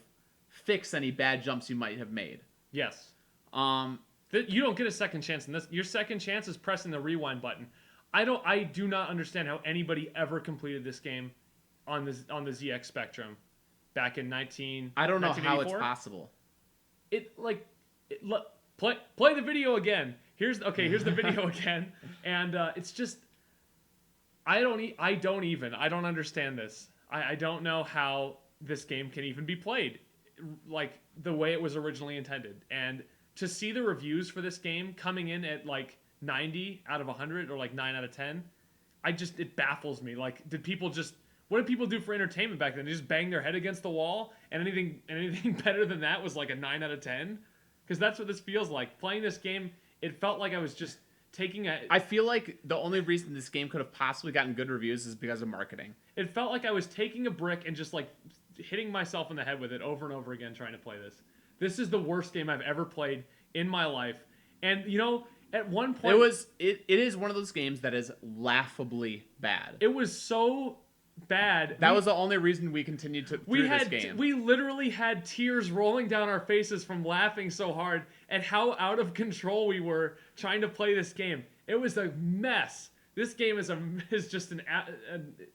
S2: fix any bad jumps you might have made.
S1: Yes. You don't get a second chance in this. Your second chance is pressing the rewind button. I do not understand how anybody ever completed this game on the ZX Spectrum back in 19.
S2: I don't know how it's possible.
S1: Play the video again. Here's the video again, and it's just I don't understand this. I don't know how this game can even be played like the way it was originally intended. And to see the reviews for this game coming in at like 90 out of 100 or like 9 out of 10, it baffles me. Like, what did people do for entertainment back then? They just bang their head against the wall, and anything better than that was like a 9 out of 10? Because that's what this feels like. Playing this game, it felt like I was just taking
S2: I feel like the only reason this game could have possibly gotten good reviews is because of marketing.
S1: It felt like I was taking a brick and just like hitting myself in the head with it over and over again trying to play this. This is the worst game I've ever played in my life. And you know, at one point
S2: it is one of those games that is laughably bad.
S1: It was so bad.
S2: That was the only reason we continued to through this game.
S1: We literally had tears rolling down our faces from laughing so hard at how out of control we were trying to play this game. It was a mess. This game is just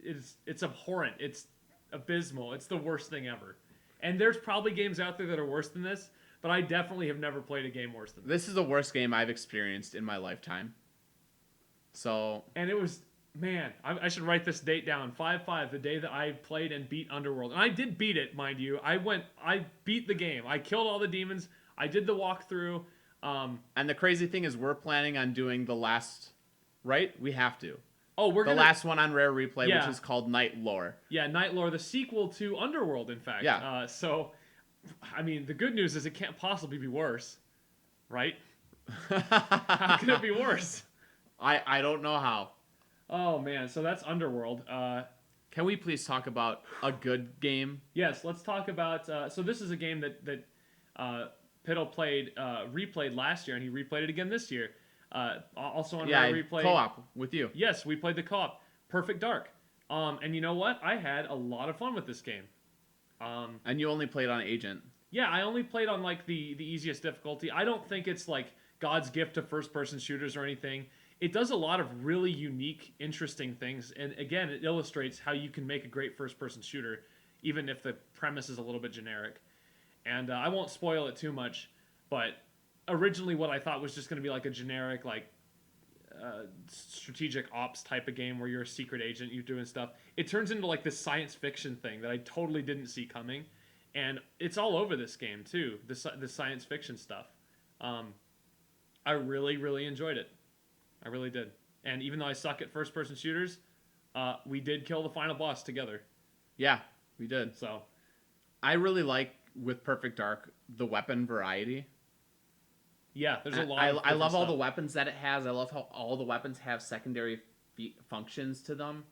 S1: it's abhorrent. It's abysmal. It's the worst thing ever. And there's probably games out there that are worse than this, but I definitely have never played a game worse than this.
S2: This is the worst game I've experienced in my lifetime. So.
S1: And it was, man, I should write this date down. 5/5, the day that I played and beat Underwurlde. And I did beat it, mind you. I beat the game. I killed all the demons. I did the walkthrough.
S2: And the crazy thing is, we're planning on doing the last, right? We have to.
S1: Oh, we're
S2: the last one on Rare Replay,
S1: yeah.
S2: which is called Night Lore.
S1: Yeah, Night Lore, the sequel to Underwurlde, in fact.
S2: Yeah.
S1: So, I mean, the good news is it can't possibly be worse, right? How can it be worse?
S2: I don't know how.
S1: Oh man, so that's Underwurlde.
S2: Can we please talk about a good game?
S1: Yes, let's talk about. So this is a game that Piddle replayed last year, and he replayed it again this year. Also on Rare Replay.
S2: Co-op with you.
S1: Yes, we played the co-op. Perfect Dark. And you know what? I had a lot of fun with this game.
S2: And you only played on Agent.
S1: Yeah, I only played on like the easiest difficulty. I don't think it's like God's gift to first-person shooters or anything. It does a lot of really unique, interesting things, and again, it illustrates how you can make a great first-person shooter, even if the premise is a little bit generic. And I won't spoil it too much, but originally what I thought was just going to be like a generic, like strategic ops type of game where you're a secret agent, you're doing stuff. It turns into like this science fiction thing that I totally didn't see coming, and it's all over this game too. The science fiction stuff. I really, really enjoyed it. I really did. And even though I suck at first-person shooters, we did kill the final boss together.
S2: Yeah, we did.
S1: So,
S2: I really like, with Perfect Dark, the weapon variety.
S1: Yeah, there's a lot
S2: I love all the weapons that it has. I love how all the weapons have secondary functions to them.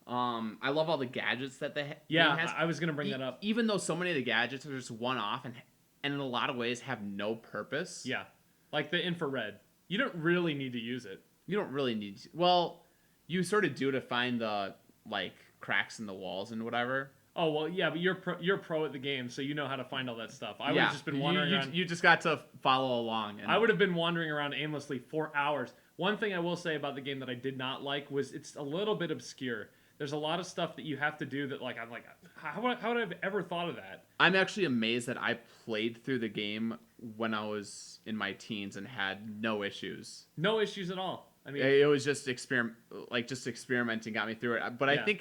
S2: I love all the gadgets that the game has.
S1: I was going to bring that up.
S2: Even though so many of the gadgets are just one-off and in a lot of ways have no purpose.
S1: Yeah, like the infrared. You don't really need to use it.
S2: You don't really need to. Well, you sort of do to find the, like, cracks in the walls and whatever.
S1: Oh, well, yeah, but you're pro at the game, so you know how to find all that stuff. I would have just been wandering around.
S2: You just got to follow along.
S1: I would have been wandering around aimlessly for hours. One thing I will say about the game that I did not like was it's a little bit obscure. There's a lot of stuff that you have to do that, like, I'm like, how would I have ever thought of that?
S2: I'm actually amazed that I played through the game when I was in my teens and had no issues.
S1: No issues at all. I mean,
S2: it was just experimenting got me through it. But
S1: yeah.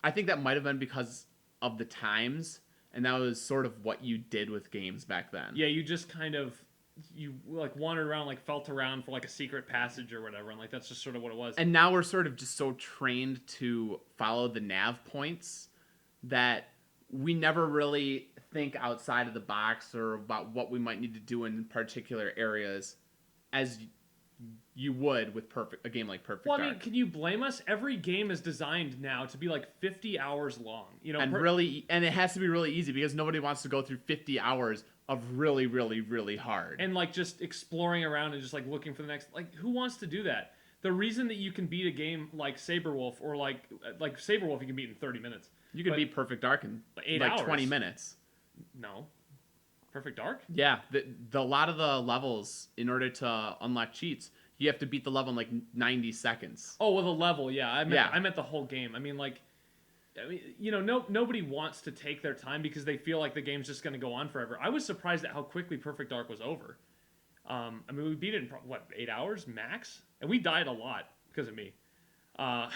S2: I think that might have been because of the times, and that was sort of what you did with games back then.
S1: Yeah, you just kind of like wandered around, like felt around for like a secret passage or whatever, and like that's just sort of what it was.
S2: And now we're sort of just so trained to follow the nav points that we never really think outside of the box or about what we might need to do in particular areas as you would with a game like Perfect Dark.
S1: Well, I mean, can you blame us? Every game is designed now to be like 50 hours long, you know,
S2: and and it has to be really easy because nobody wants to go through 50 hours of really, really, really hard.
S1: And like just exploring around and just like looking for the next, like who wants to do that? The reason that you can beat a game like Saberwolf or like Saberwolf you can beat in 30 minutes.
S2: You can beat Perfect Dark in
S1: 8
S2: like
S1: hours.
S2: 20 minutes.
S1: No. Perfect Dark?
S2: Yeah, the lot of the levels, in order to unlock cheats, you have to beat the level in like 90 seconds.
S1: Oh, well, the level, yeah. I meant the whole game. I mean, you know, nobody wants to take their time because they feel like the game's just going to go on forever. I was surprised at how quickly Perfect Dark was over. I mean, we beat it in, 8 hours max? And we died a lot because of me. I'm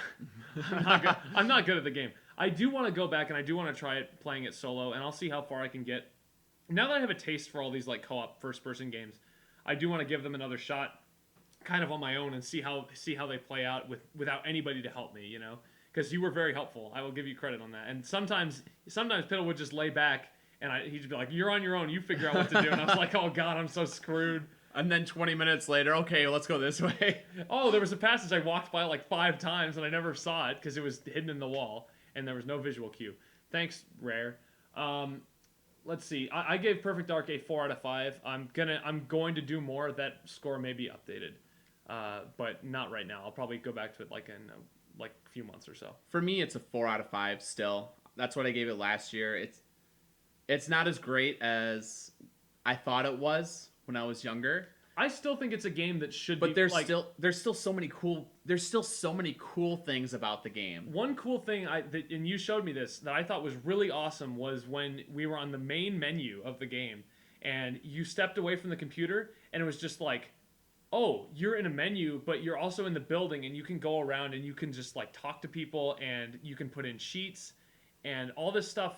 S1: not good at the game. I do want to go back and I do want to try playing it solo, and I'll see how far I can get. Now that I have a taste for all these like co-op first-person games, I do want to give them another shot, kind of on my own, and see how they play out without anybody to help me, you know. Because you were very helpful. I will give you credit on that. And sometimes Piddle would just lay back, and he'd just be like, "You're on your own. You figure out what to do." And I was like, "Oh God, I'm so screwed."
S2: And then 20 minutes later, okay, let's go this way.
S1: Oh, there was a passage I walked by like 5 times, and I never saw it because it was hidden in the wall, and there was no visual cue. Thanks, Rare. Let's see. I gave Perfect Dark a 4 out of 5. I'm going to do more. That score may be updated, but not right now. I'll probably go back to it like in like few months or so.
S2: For me, it's a 4 out of 5 still. That's what I gave it last year. It's not as great as I thought it was when I was younger.
S1: I still think it's a game that should
S2: But
S1: be
S2: there's still so many cool things about the game.
S1: One cool thing and you showed me this that I thought was really awesome was when we were on the main menu of the game and you stepped away from the computer and it was just like, oh, you're in a menu, but you're also in the building and you can go around and you can just like talk to people and you can put in sheets and all this stuff.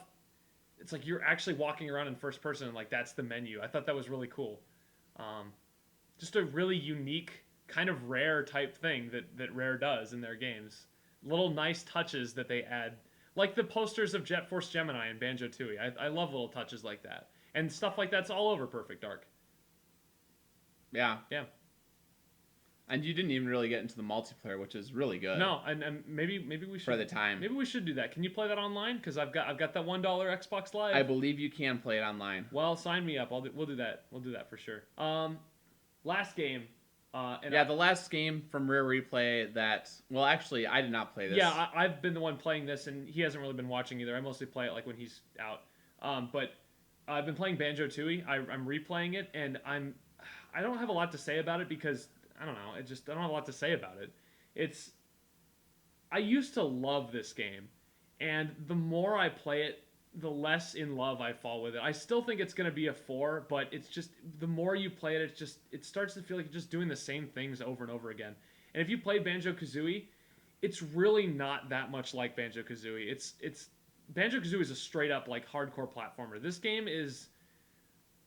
S1: It's like you're actually walking around in first person and like that's the menu. I thought that was really cool. Just a really unique, kind of rare type thing that Rare does in their games. Little nice touches that they add. Like the posters of Jet Force Gemini and Banjo-Tooie. I love little touches like that. And stuff like that's all over Perfect Dark.
S2: Yeah.
S1: Yeah.
S2: And you didn't even really get into the multiplayer, which is really good.
S1: No, and maybe we should
S2: for the time.
S1: Maybe we should do that. Can you play that online? Because I've got that $1 Xbox Live.
S2: I believe you can play it online.
S1: Well, sign me up. We'll do that. We'll do that for sure. Last game.
S2: The last game from Rare Replay that... Well, actually, I did not play this.
S1: Yeah, I've been the one playing this, and he hasn't really been watching either. I mostly play it like when he's out. But I've been playing Banjo-Tooie. I'm replaying it, and I don't have a lot to say about it because, I don't know, I don't have a lot to say about it. I used to love this game, and the more I play it, the less in love I fall with it. I still think it's going to be a 4, but it's just the more you play it, it starts to feel like you're just doing the same things over and over again. And if you play Banjo-Kazooie, it's really not that much like Banjo-Kazooie. It's Banjo-Kazooie is a straight up like hardcore platformer. This game is,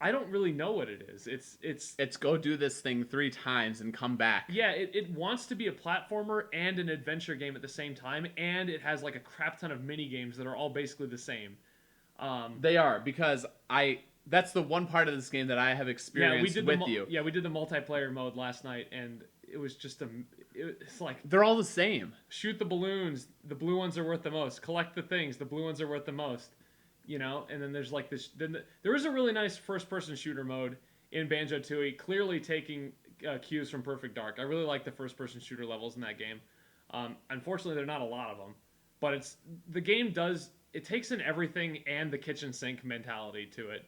S1: I don't really know what it is. It's
S2: go do this thing 3 times and come back.
S1: Yeah, it wants to be a platformer and an adventure game at the same time, and it has like a crap ton of mini games that are all basically the same.
S2: They are, because that's the one part of this game that I have experienced with you.
S1: Yeah, we did the multiplayer mode last night, and it was just it's like...
S2: They're all the same.
S1: Shoot the balloons, the blue ones are worth the most. Collect the things, the blue ones are worth the most. You know, and then there's like this... there is a really nice first-person shooter mode in Banjo-Tooie, clearly taking cues from Perfect Dark. I really like the first-person shooter levels in that game. Unfortunately, there are not a lot of them. But the game does... It takes in everything and the kitchen sink mentality to it.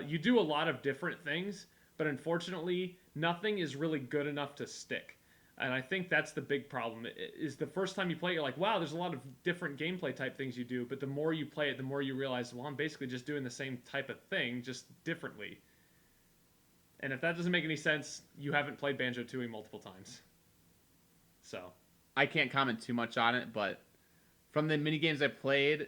S1: You do a lot of different things, but unfortunately, nothing is really good enough to stick. And I think that's the big problem. Is the first time you play it, you're like, wow, there's a lot of different gameplay type things you do. But the more you play it, the more you realize, well, I'm basically just doing the same type of thing, just differently. And if that doesn't make any sense, you haven't played Banjo-Tooie multiple times. So
S2: I can't comment too much on it, but from the mini games I played...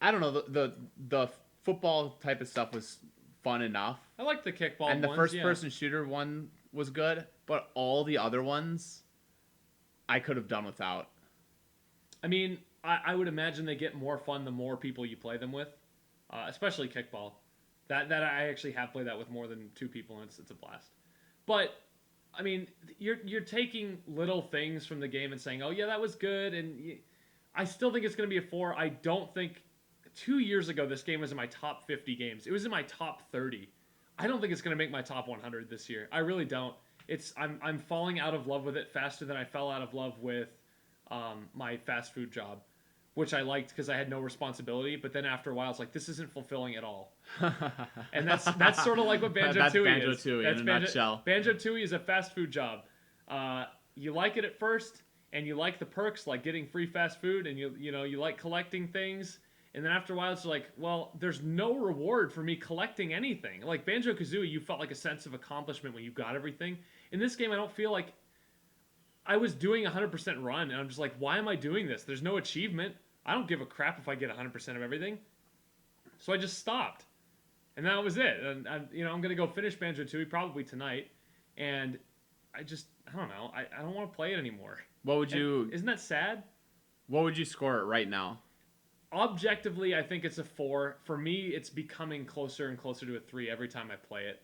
S2: I don't know, the football type of stuff was fun enough.
S1: I like the kickball
S2: and the
S1: ones,
S2: first-person shooter one was good, but all the other ones I could have done without.
S1: I mean, I would imagine they get more fun the more people you play them with, especially kickball. That I actually have played that with more than 2 people, and it's a blast. But I mean, you're taking little things from the game and saying, oh yeah, that was good, and I still think it's going to be a 4. I don't think 2 years ago this game was in my top 50 games. It was in my top 30. I don't think it's going to make my top 100 this year. I really don't. I'm falling out of love with it faster than I fell out of love with my fast food job, which I liked because I had no responsibility. But then after a while, it's like, this isn't fulfilling at all. And that's sort of like what Banjo-Tooie is.
S2: That's Banjo-Tooie in a nutshell.
S1: Banjo-Tooie is a fast food job. You like it at first, and you like the perks, like getting free fast food, and you like collecting things. And then after a while, it's like, well, there's no reward for me collecting anything. Like Banjo-Kazooie, you felt like a sense of accomplishment when you got everything. In this game, I don't feel like I was doing 100% run, and I'm just like, why am I doing this? There's no achievement. I don't give a crap if I get 100% of everything. So I just stopped. And that was it. And I'm going to go finish Banjo-Tooie probably tonight. And I don't know. I don't want to play it anymore. Isn't that sad?
S2: What would you score it right now?
S1: Objectively, I think it's a 4. For me, it's becoming closer and closer to a 3 every time I play it.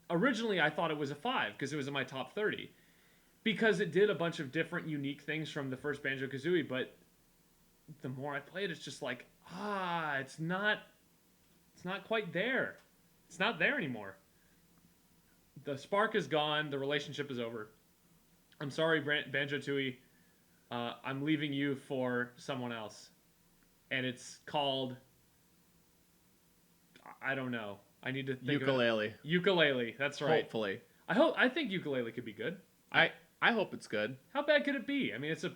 S1: Originally, I thought it was a 5 because it was in my top 30. Because it did a bunch of different unique things from the first Banjo-Kazooie, but the more I play it, it's just like, it's not quite there. It's not there anymore. The spark is gone. The relationship is over. I'm sorry, Banjo-Tooie. I'm leaving you for someone else. And it's called... I don't know. I need to think
S2: Ukulele.
S1: of it. Ukulele. That's right.
S2: Hopefully.
S1: I think Ukulele could be good.
S2: I hope it's good.
S1: How bad could it be? I mean, it's a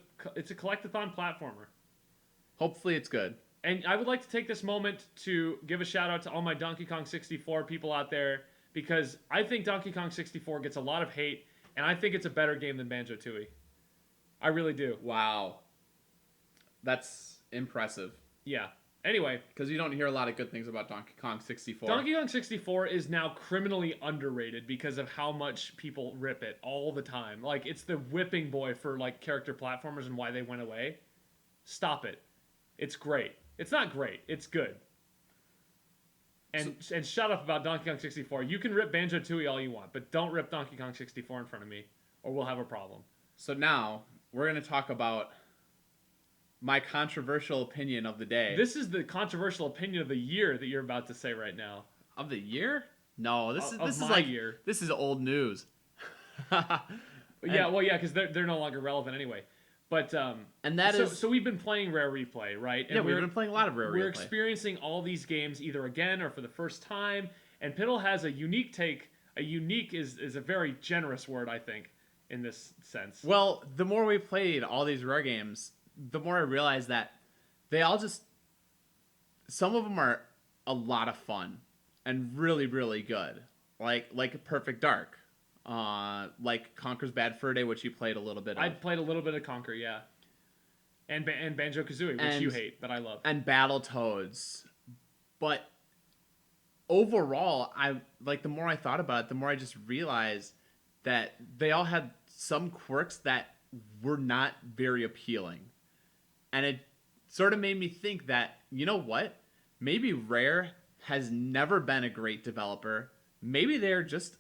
S1: collectathon platformer.
S2: Hopefully it's good.
S1: And I would like to take this moment to give a shout out to all my Donkey Kong 64 people out there, because I think Donkey Kong 64 gets a lot of hate, and I think it's a better game than Banjo-Tooie. I really do.
S2: Wow. That's impressive.
S1: Yeah. Anyway,
S2: because you don't hear a lot of good things about Donkey Kong 64.
S1: Donkey Kong 64 is now criminally underrated because of how much people rip it all the time. Like, it's the whipping boy for like character platformers and why they went away. Stop it. It's great. It's not great. It's good. And shut up about Donkey Kong 64. You can rip Banjo-Tooie all you want, but don't rip Donkey Kong 64 in front of me, or we'll have a problem.
S2: So now we're going to talk about my controversial opinion of the day.
S1: This is the controversial opinion of the year that you're about to say right now.
S2: Of the year? No, this is
S1: my
S2: like
S1: year.
S2: This is old news.
S1: Yeah, because they're no longer relevant anyway. But
S2: and that is
S1: so we've been playing Rare Replay, right? And
S2: yeah, we've been playing a lot of Rare Replay.
S1: We're experiencing all these games either again or for the first time. And Piddle has a unique take. A unique is a very generous word, I think, in this sense.
S2: Well, the more we played all these Rare games, the more I realized that they all just... Some of them are a lot of fun and really, really good. Like Perfect Dark. Like Conker's Bad Fur Day, which you played a little bit of.
S1: I played a little bit of Conker, yeah. And Banjo-Kazooie, which you hate, but I love.
S2: And Battletoads. But overall, the more I thought about it, the more I just realized that they all had some quirks that were not very appealing. And it sort of made me think that, you know what? Maybe Rare has never been a great developer. Maybe they're just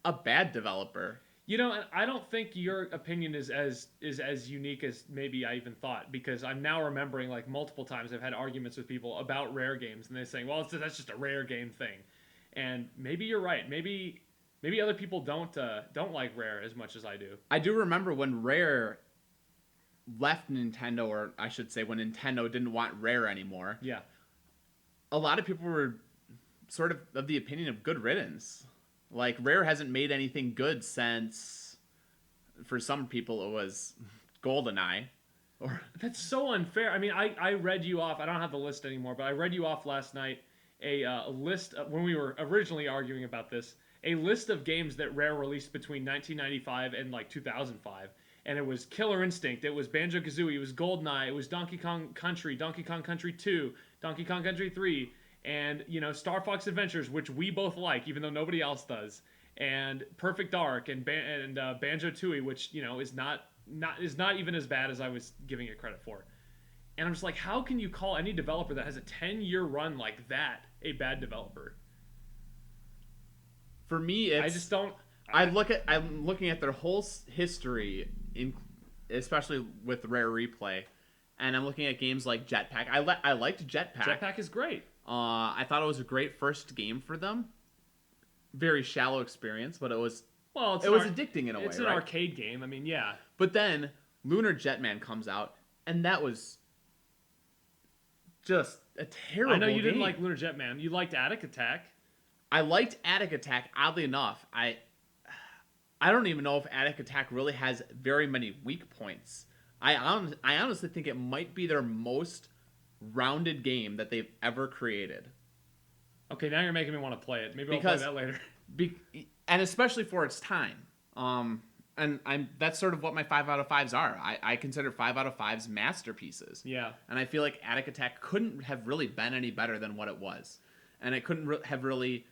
S2: a bad developer.
S1: You know, I don't think your opinion is as unique as maybe I even thought, because I'm now remembering like multiple times I've had arguments with people about Rare games, and they're saying, well, that's just a Rare game thing. And maybe you're right. Maybe other people don't like Rare as much as I do.
S2: I do remember when Rare left Nintendo, or I should say when Nintendo didn't want Rare anymore.
S1: Yeah.
S2: A lot of people were sort of the opinion of good riddance. Like, Rare hasn't made anything good since, for some people, it was GoldenEye.
S1: That's so unfair. I mean, I read you off. I don't have the list anymore, but I read you off last night a list, when we were originally arguing about this, a list of games that Rare released between 1995 and, like, 2005. And it was Killer Instinct, it was Banjo-Kazooie, it was GoldenEye, it was Donkey Kong Country 2, Donkey Kong Country 3, and, you know, Star Fox Adventures, which we both like, even though nobody else does, and Perfect Dark, and Banjo-Tooie, which, you know, is not even as bad as I was giving it credit for. And I'm just like, how can you call any developer that has a 10-year run like that a bad developer?
S2: For me, it's...
S1: I just don't...
S2: I'm looking at their whole history, especially with Rare Replay, and I'm looking at games like Jetpack. I liked Jetpack.
S1: Jetpack is great.
S2: I thought it was a great first game for them. Very shallow experience, but it was addicting in a way.
S1: It's an arcade game. I mean, yeah.
S2: But then Lunar Jetman comes out, and that was just a terrible game.
S1: I know you didn't like Lunar Jetman. You liked Attic Attack.
S2: I liked Attic Attack. Oddly enough, I don't even know if Attic Attack really has very many weak points. I honestly think it might be their most rounded game that they've ever created.
S1: Okay, now you're making me want to play it. Maybe I'll play that later.
S2: And especially for its time. And that's sort of what my 5 out of 5s are. I consider 5 out of 5s masterpieces.
S1: Yeah.
S2: And I feel like Attic Attack couldn't have really been any better than what it was. And it couldn't have really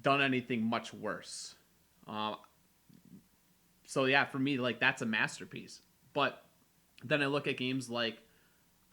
S2: done anything much worse. So yeah, for me, like, that's a masterpiece. But then I look at games like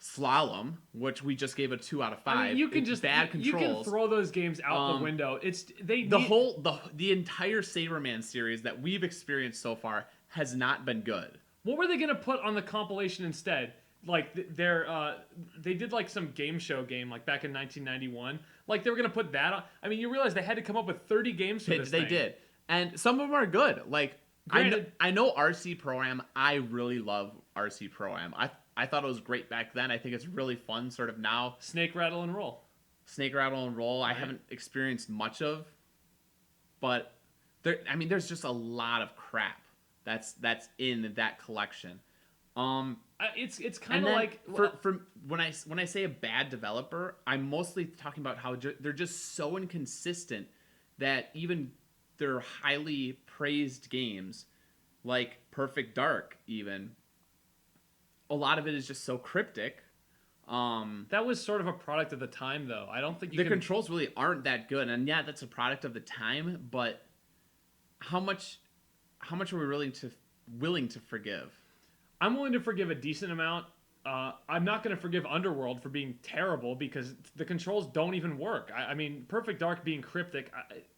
S2: Slalom, which we just gave a 2 out of 5.
S1: I mean, you can just
S2: bad controls.
S1: You can throw those games out the window.
S2: The entire Saberman series that we've experienced so far has not been good.
S1: What were they gonna put on the compilation instead? Like they did like some game show game like back in 1991. Like they were gonna put that on. I mean, you realize they had to come up with 30 games for this thing.
S2: They did, and some of them are good. Like
S1: Granted,
S2: I know RC Pro-Am. I really love RC Pro-Am. I thought it was great back then. I think it's really fun sort of now.
S1: Snake Rattle and Roll.
S2: Snake Rattle and Roll, I
S1: Right.
S2: haven't experienced much of, but there's just a lot of crap that's in that collection.
S1: It's
S2: And
S1: kind of
S2: then
S1: like
S2: for when I say a bad developer, I'm mostly talking about how they're just so inconsistent that even their highly praised games, like Perfect Dark, even a lot of it is just so cryptic.
S1: that was sort of a product of the time, though. I don't think you
S2: The
S1: can.
S2: controls really aren't that good, and yeah, that's a product of the time. But how much are we willing to forgive?
S1: I'm willing to forgive a decent amount. I'm not going to forgive Underworld for being terrible because the controls don't even work. I mean, Perfect Dark being cryptic,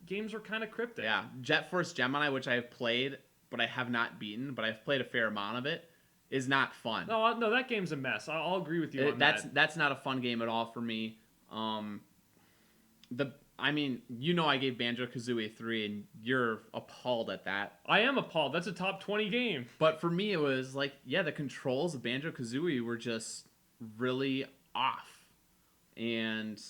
S1: games were kind of cryptic.
S2: Yeah, Jet Force Gemini, which I have played, but I have not beaten, but I've played a fair amount of it, is not fun.
S1: No, that game's a mess. I'll agree with you on that.
S2: That's not a fun game at all for me. I gave Banjo-Kazooie 3, and you're appalled at that.
S1: I am appalled. That's a top 20 game.
S2: But for me, it was like, yeah, the controls of Banjo-Kazooie were just really off. And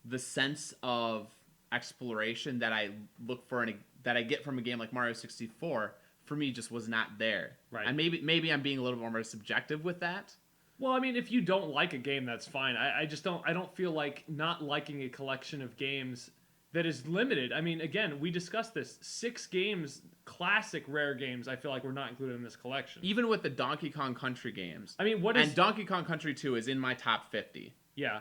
S2: the sense of exploration that I look for that I get from a game like Mario 64, for me, just was not there.
S1: Right.
S2: And maybe I'm being a little more subjective with that.
S1: Well, I mean, if you don't like a game, that's fine. I just don't. I don't feel like not liking a collection of games that is limited. I mean, again, we discussed this. 6 games, classic rare games. I feel like were not included in this collection.
S2: Even with the Donkey Kong Country games.
S1: I mean,
S2: and Donkey Kong Country 2 is in my top 50.
S1: Yeah.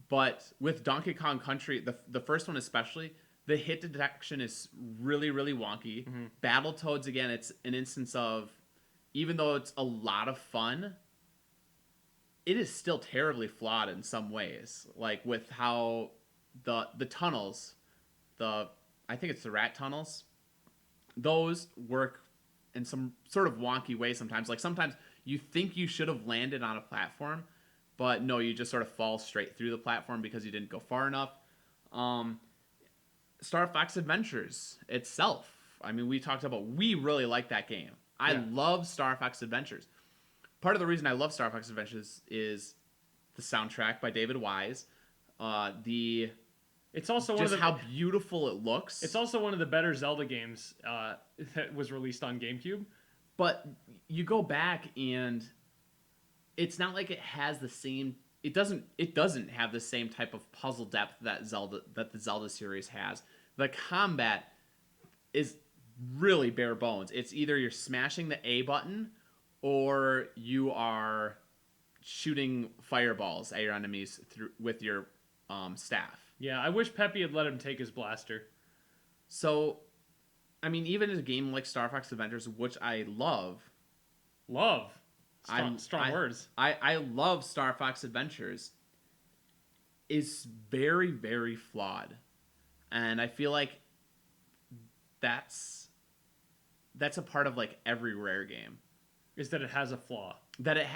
S2: But with Donkey Kong Country, the first one especially, the hit detection is really, really wonky.
S1: Mm-hmm.
S2: Battletoads, again, it's an instance of, even though it's a lot of fun, it is still terribly flawed in some ways. Like with how the tunnels, I think it's the rat tunnels, those work in some sort of wonky way sometimes. Like sometimes you think you should have landed on a platform, but no, you just sort of fall straight through the platform because you didn't go far enough. Star Fox Adventures itself. I mean, we really like that game. I love Star Fox Adventures. Part of the reason I love Star Fox Adventures is the soundtrack by David Wise.
S1: It's also
S2: how beautiful it looks.
S1: It's also one of the better Zelda games that was released on GameCube.
S2: But you go back and it's not like it has the same. It doesn't have the same type of puzzle depth that the Zelda series has. The combat is really bare bones. It's either you're smashing the A button or you are shooting fireballs at your enemies with your staff.
S1: Yeah, I wish Peppy had let him take his blaster.
S2: So, I mean, even in a game like Star Fox Adventures, which I love.
S1: Strong words.
S2: I love Star Fox Adventures. Is very, very flawed. And I feel like that's a part of like every rare game.
S1: Is that it has a flaw.
S2: That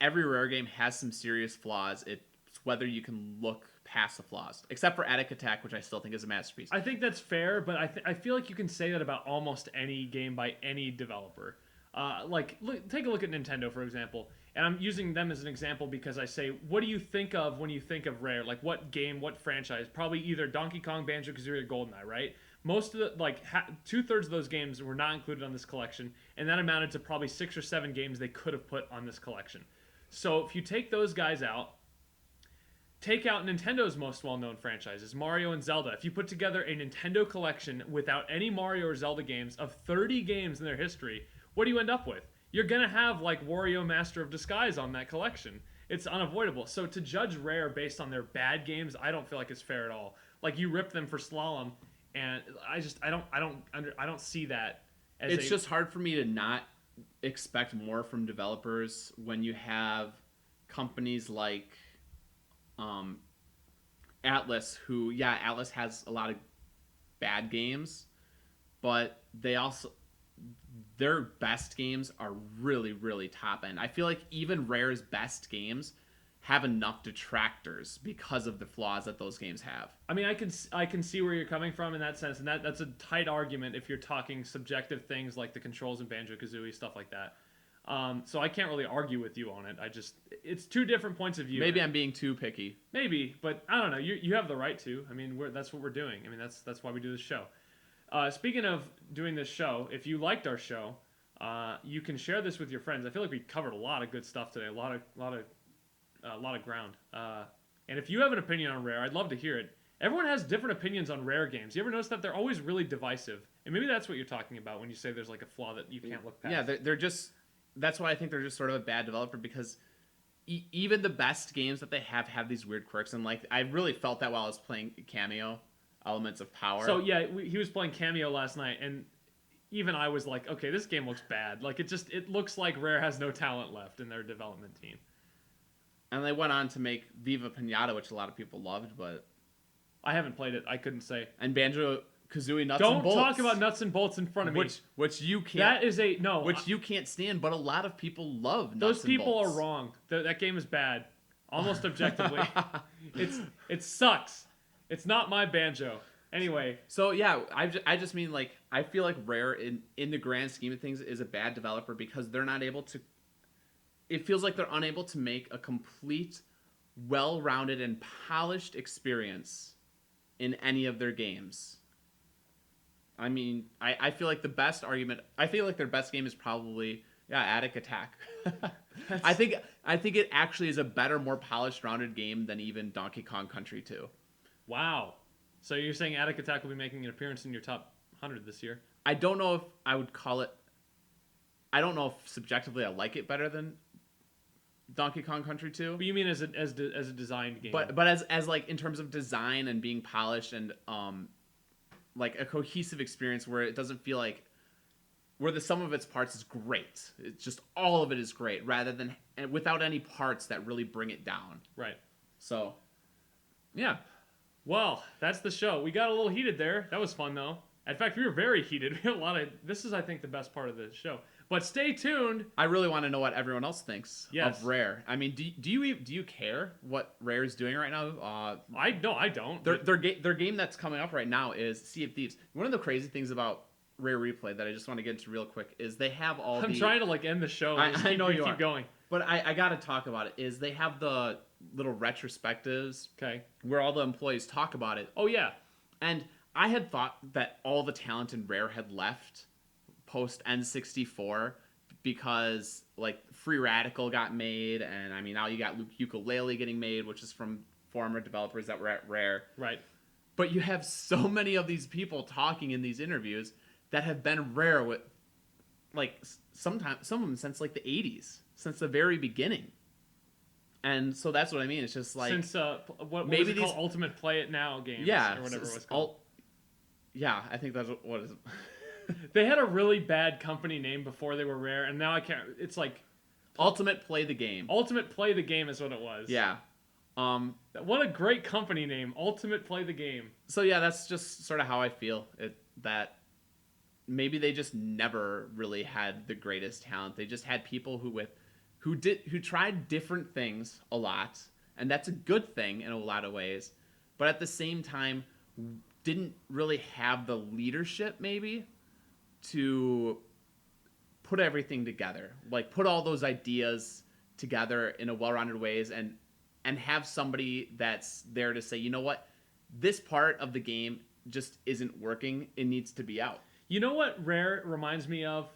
S2: every rare game has some serious flaws. It's whether you can look past the flaws, except for Attic Attack, which I still think is a masterpiece.
S1: I think that's fair, but I feel like you can say that about almost any game by any developer. Take a look at Nintendo, for example. And I'm using them as an example because I say, what do you think of when you think of Rare? Like, what game, what franchise? Probably either Donkey Kong, Banjo-Kazooie, or GoldenEye, right? Most of the, 2/3 of those games were not included on this collection, and that amounted to probably 6 or 7 games they could have put on this collection. So if you take those guys out, take out Nintendo's most well-known franchises, Mario and Zelda. If you put together a Nintendo collection without any Mario or Zelda games of 30 games in their history, what do you end up with? You're going to have, Wario Master of Disguise on that collection. It's unavoidable. So to judge Rare based on their bad games, I don't feel like it's fair at all. Like, you rip them for Slalom, and I don't see that as
S2: it's just hard for me to not expect more from developers when you have companies like Atlas, who, Atlas has a lot of bad games, but their best games are really, really top end. I feel like even Rare's best games have enough detractors because of the flaws that those games have.
S1: I mean, I can see where you're coming from in that sense, and that's a tight argument if you're talking subjective things like the controls in Banjo-Kazooie, stuff like that. So I can't really argue with you on it. It's two different points of view.
S2: Maybe I'm being too picky.
S1: Maybe, but I don't know. You have the right to. I mean, that's what we're doing. I mean, that's why we do this show. Speaking of doing this show, if you liked our show, you can share this with your friends. I feel like we covered a lot of good stuff today, a lot of ground. And if you have an opinion on Rare, I'd love to hear it. Everyone has different opinions on Rare games. You ever notice that they're always really divisive? And maybe that's what you're talking about when you say there's like a flaw that you can't look past.
S2: Yeah, they're just. That's why I think they're just sort of a bad developer, because even the best games that they have these weird quirks, and like I really felt that while I was playing Cameo, Elements of Power.
S1: So yeah, he was playing Cameo last night, and even I was like, okay, this game looks bad. Like it looks like Rare has no talent left in their development team.
S2: And they went on to make Viva Pinata, which a lot of people loved, but
S1: I haven't played it. I couldn't say.
S2: And Banjo-Kazooie Nuts
S1: Don't
S2: and Bolts.
S1: Don't talk about Nuts and Bolts in front of me.
S2: Which you can't.
S1: That is no.
S2: Which you can't stand, but a lot of people love Nuts
S1: Those
S2: and
S1: people
S2: Bolts.
S1: are wrong. That game is bad, almost objectively. It sucks. It's not my Banjo. Anyway.
S2: So yeah, I just mean like I feel like Rare in the grand scheme of things is a bad developer because they're not able to. It feels like they're unable to make a complete, well-rounded and polished experience in any of their games. I mean, I feel like the best argument. I feel like their best game is probably Attic Attack. I think it actually is a better, more polished, rounded game than even Donkey Kong Country 2.
S1: Wow. So you're saying Attic Attack will be making an appearance in your top 100 this year?
S2: I don't know if I would call it. I don't know if subjectively I like it better than Donkey Kong Country 2.
S1: But you mean as a designed game?
S2: But as like in terms of design and being polished and like a cohesive experience where it doesn't feel like where the sum of its parts is great. It's just all of it is great rather than without any parts that really bring it down.
S1: Right.
S2: So, yeah.
S1: Well, that's the show. We got a little heated there. That was fun though. In fact, we were very heated. We had a lot of. This is, I think, the best part of the show. But stay tuned.
S2: I really want to know what everyone else thinks
S1: of
S2: Rare. I mean, do you care what Rare is doing right now?
S1: I don't.
S2: Their game that's coming up right now is Sea of Thieves. One of the crazy things about Rare Replay that I just want to get into real quick is they have all.
S1: I'm trying to like end the show.
S2: I know you
S1: keep going.
S2: But I got to talk about it. Is they have the little retrospectives.
S1: Okay.
S2: Where all the employees talk about it.
S1: Oh yeah.
S2: And I had thought that all the talent in Rare had left post N64 because like Free Radical got made, and I mean now you got Ukulele getting made, which is from former developers that were at Rare.
S1: Right.
S2: But you have so many of these people talking in these interviews that have been Rare with like sometimes some of them since like the 80s, since the very beginning. And so that's what I mean. It's just like
S1: since what
S2: maybe
S1: was it called? Ultimate Play It Now games,
S2: yeah,
S1: or whatever it was called.
S2: Yeah, I think that's what is.
S1: They had a really bad company name before they were Rare, and now I can't. It's like
S2: Ultimate Play the Game.
S1: Ultimate Play the Game is what it was.
S2: Yeah.
S1: What a great company name, Ultimate Play the Game.
S2: So yeah, that's just sort of how I feel. That maybe they just never really had the greatest talent. They just had people who tried different things a lot, and that's a good thing in a lot of ways. But at the same time, didn't really have the leadership maybe to put everything together, like put all those ideas together in a well-rounded ways and have somebody that's there to say, you know what, this part of the game just isn't working. It needs to be out.
S1: You know what Rare reminds me of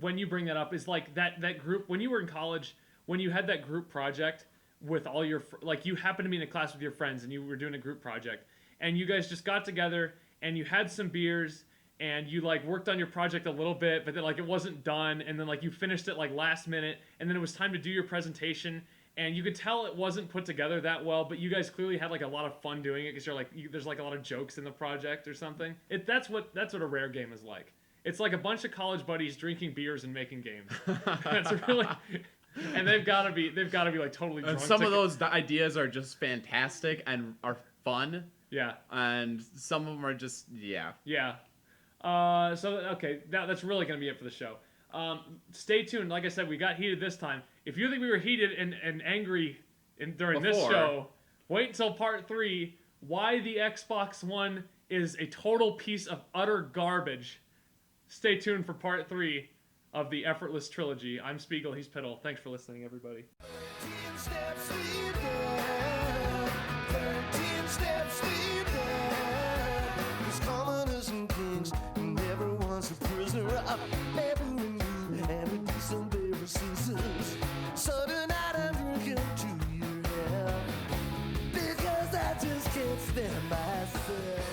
S1: when you bring that up is like that group when you were in college, when you had that group project with all your, like you happened to be in a class with your friends and you were doing a group project and you guys just got together and you had some beers and you like worked on your project a little bit, but then like it wasn't done, and then like you finished it like last minute, and then it was time to do your presentation, and you could tell it wasn't put together that well, but you guys clearly had like a lot of fun doing it because you're like there's like a lot of jokes in the project or something. That's what a Rare game is like. It's like a bunch of college buddies drinking beers and making games. That's really, and they've got to be like totally drunk.
S2: And some of those ideas are just fantastic and are fun.
S1: Yeah.
S2: And some of them are just yeah.
S1: Yeah. So okay, that's really gonna be it for the show. Stay tuned. Like I said, we got heated this time. If you think we were heated and angry during this
S2: Before.
S1: show. Wait until part 3. Why the Xbox One is a total piece of utter garbage. Stay tuned for part 3 of the Effortless Trilogy. I'm Spiegel, he's Piddle. Thanks for listening, everybody.
S3: 13 steps lead there. 13 steps lead there. There's commoners and kings, and everyone's a prisoner of every new and a decent pair of scissors. So tonight I'm drinking to your hell, because I just can't stand myself.